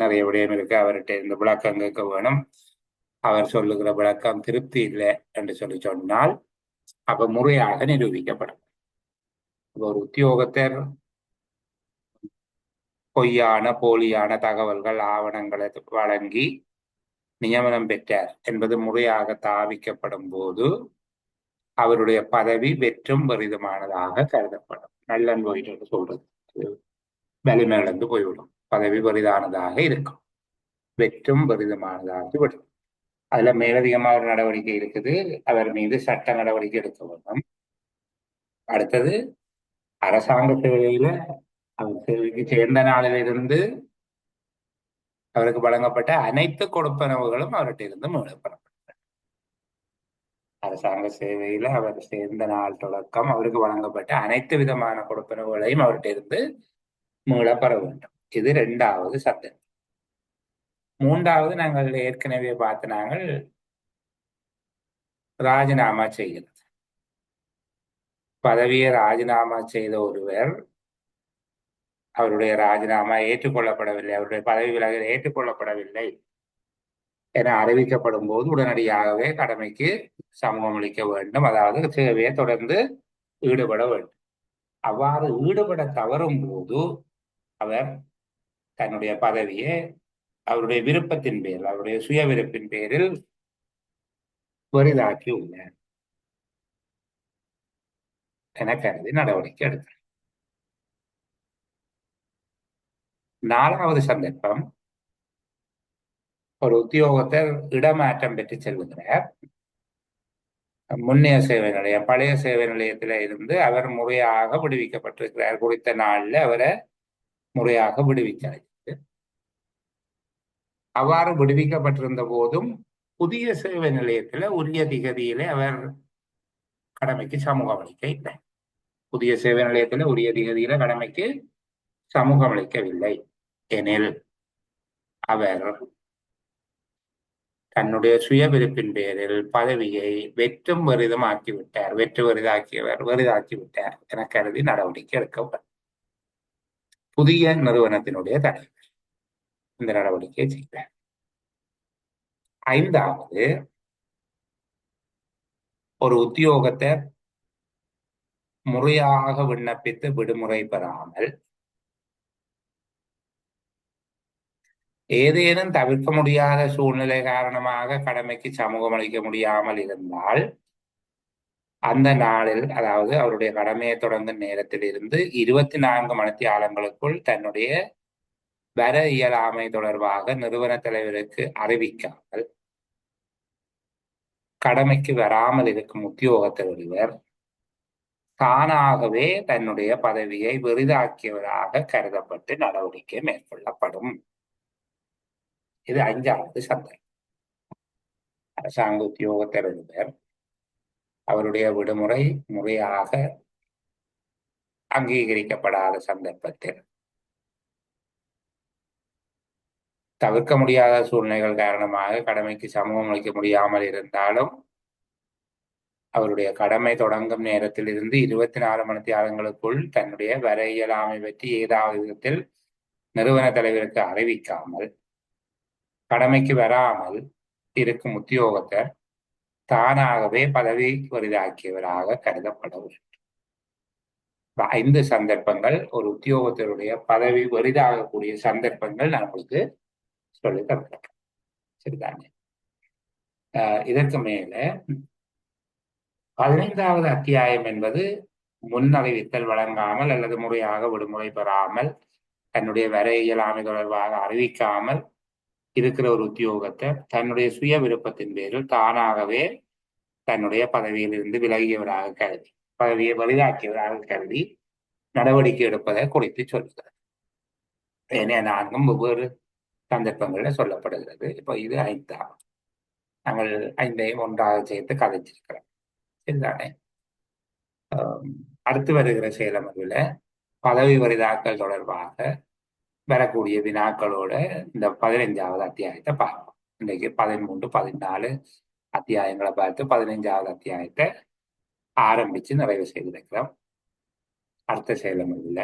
நிறைய விடயம் இருக்கு. அவர்கிட்ட இந்த விளக்கம் கேட்க வேணும். அவர் சொல்லுகிற விளக்கம் திருப்தி இல்லை என்று சொல்லி சொன்னால் அப்ப முறையாக நிரூபிக்கப்படும். ஒரு உத்தியோகத்தர் பொய்யான போலியான தகவல்கள் ஆவணங்களை வழங்கி நியமனம் பெற்றார் என்பது முறையாக தாவிக்கப்படும் போது அவருடைய பதவி வெற்றும் பெரிதுமானதாக கருதப்படும். நல்லன் போயிட்டு சொல்றது வலிமையிழந்து போய்விடும். பதவி பெரிதானதாக இருக்கும், வெற்றும் பெரிதுமானதாக விடும். அதுல மேலதிகமாக ஒரு நடவடிக்கை இருக்குது. அவர் மீது சட்ட நடவடிக்கை எடுக்க வேண்டும். அடுத்தது, அரசாங்க சேவையில அவர் சேவைக்கு சேர்ந்த நாளிலிருந்து அவருக்கு வழங்கப்பட்ட அனைத்து கொடுப்பனவுகளும் அவர்கிட்ட இருந்து மீளப்படும். அரசாங்க சேவையில அவர் சேர்ந்த நாள் தொடக்கம் அவருக்கு வழங்கப்பட்ட அனைத்து விதமான கொடுப்பனவுகளையும் அவர்கிட்ட இருந்து மீளப்பெற வேண்டும். இது 2வது சட்டம். 3வது, நாங்கள் ஏற்கனவே பார்த்து நாங்கள் ராஜினாமா செய்கிறது. பதவியை ராஜினாமா செய்த ஒருவர் அவருடைய ராஜினாமா ஏற்றுக்கொள்ளப்படவில்லை, அவருடைய பதவி விலகல் ஏற்றுக்கொள்ளப்படவில்லை என அறிவிக்கப்படும் போது உடனடியாகவே கடமைக்கு சமூகம் அளிக்க வேண்டும். அதாவது சேவையை தொடர்ந்து ஈடுபட வேண்டும். அவ்வாறு ஈடுபட தவறும் போது அவர் தன்னுடைய பதவியை அவருடைய விருப்பத்தின் பேரில் அவருடைய சுய விருப்பின் பேரில் பெரிதாக்கி உள்ளார் என கருதி நடவடிக்கை எடுத்தார். 4வது சந்தர்ப்பம், ஒரு உத்தியோகத்தர் இடமாற்றம் பெற்று செல்கிறார். முன்னைய சேவை நிலையம் பழைய சேவை நிலையத்தில இருந்து அவர் முறையாக விடுவிக்கப்பட்டிருக்கிறார். குறித்த நாள்ல அவரை முறையாக விடுவிக்கிறார். அவ்வாறு விடுவிக்கப்பட்டிருந்த போதும் புதிய சேவை நிலையத்துல உரிய திகதியில அவர் கடமைக்கு சமூகம் அளிக்க இல்லை. புதிய சேவை நிலையத்துல உரிய திகதியில கடமைக்கு சமூகம் அளிக்கவில்லை எனில் அவர் தன்னுடைய சுய விருப்பின் பேரில் பதவியை வெற்றும் வெறிதமாக்கிவிட்டார், வெற்று வெறிதாக்கியவர் வெறிதாக்கிவிட்டார் என கருதி நடவடிக்கை எடுக்கப்படும். புதிய நிறுவனத்தினுடைய தலைவர் இந்த நடவடிக்கையை செய்தார். 5வது, ஒரு உத்தியோகத்தர் முறையாக விண்ணப்பித்து விடுமுறை பெறாமல் ஏதேனும் தவிர்க்க முடியாத சூழ்நிலை காரணமாக கடமைக்கு சமூகம் அளிக்க முடியாமல் இருந்தால் அந்த நாளில், அதாவது அவருடைய கடமையை தொடங்கும் நேரத்தில் இருந்து 24 மணித்தியாலங்களுக்குள் தன்னுடைய வர இயலாமை தொடர்பாக நிறுவன தலைவருக்கு அறிவிக்காமல் கடமைக்கு வராமல் இருக்கும் உத்தியோகத்தர் ஒருவர் தானாகவே தன்னுடைய பதவியை பெரிதாக்கியவராக கருதப்பட்டு நடவடிக்கை மேற்கொள்ளப்படும். இது 5வது சந்தர்ப்பம். அரசாங்க உத்தியோகத்தர் ஒருவர் அவருடைய விடுமுறை முறையாக அங்கீகரிக்கப்படாத சந்தர்ப்பத்தில் தவிர்க்க முடியாத சூழ்நிலைகள் காரணமாக கடமைக்கு சமூகம் அளிக்க முடியாமல் இருந்தாலும் அவருடைய கடமை தொடங்கும் நேரத்தில் இருந்து 24 மணித்தியாலங்களுக்குள் தன்னுடைய வர இயலாமை பற்றி ஏதாவது விதத்தில் நிறுவன தலைவருக்கு அறிவிக்காமல் கடமைக்கு வராமல் இருக்கும் உத்தியோகத்தர் தானாகவே பதவி வரிதாக்கியவராக கருதப்பட வேண்டும். 5 சந்தர்ப்பங்கள் ஒரு உத்தியோகத்தருடைய பதவி வரிதாகக்கூடிய சந்தர்ப்பங்கள் நம்மளுக்கு சொல்லி தரப்பட்டோம். சரிதானே? இதற்கு மேல 15வது அத்தியாயம் என்பது முன்னறிவித்தல் வழங்காமல் அல்லது முறையாக விடுமுறை பெறாமல் தன்னுடைய வர இயலாமை தொடர்பாக அறிவிக்காமல் இருக்கிற ஒரு உத்தியோகத்தை தன்னுடைய சுய விருப்பத்தின் பேரில் தானாகவே தன்னுடைய பதவியில் இருந்து விலகியவராக கருதி பதவியை வலிதாக்கியவராக கருதி நடவடிக்கை எடுப்பதை குறித்து சொல்கிறது. ஏன்னா 4 வெவ்வேறு சந்தர்ப்பங்கள்ல சொல்லப்படுகிறது. இப்போ இது 5ஆம். நாங்கள் 5ஐயும் ஒன்றாக சேர்த்து கதைச்சிருக்கிறோம். சரிதானே? அடுத்து வருகிற செயலமர்வுல பதவி வரிதாக்கல் தொடர்பாக வரக்கூடிய வினாக்களோட இந்த 15வது அத்தியாயத்தை பார்ப்போம். இன்றைக்கு 13, 14 அத்தியாயங்களை பார்த்து 15வது அத்தியாயத்தை ஆரம்பிச்சு நிறைவு செய்திருக்கிறோம். அடுத்த செயலமர்வுல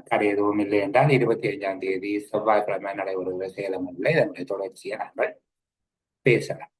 கரை எதுவும் இல்லை என்றால் 25ஆம் தேதி செவ்வாய்க்கிழமை நடைபெறுகிற செயலமர்வுல இதனுடைய தொடர்ச்சியை நாங்கள் பேசலாம்.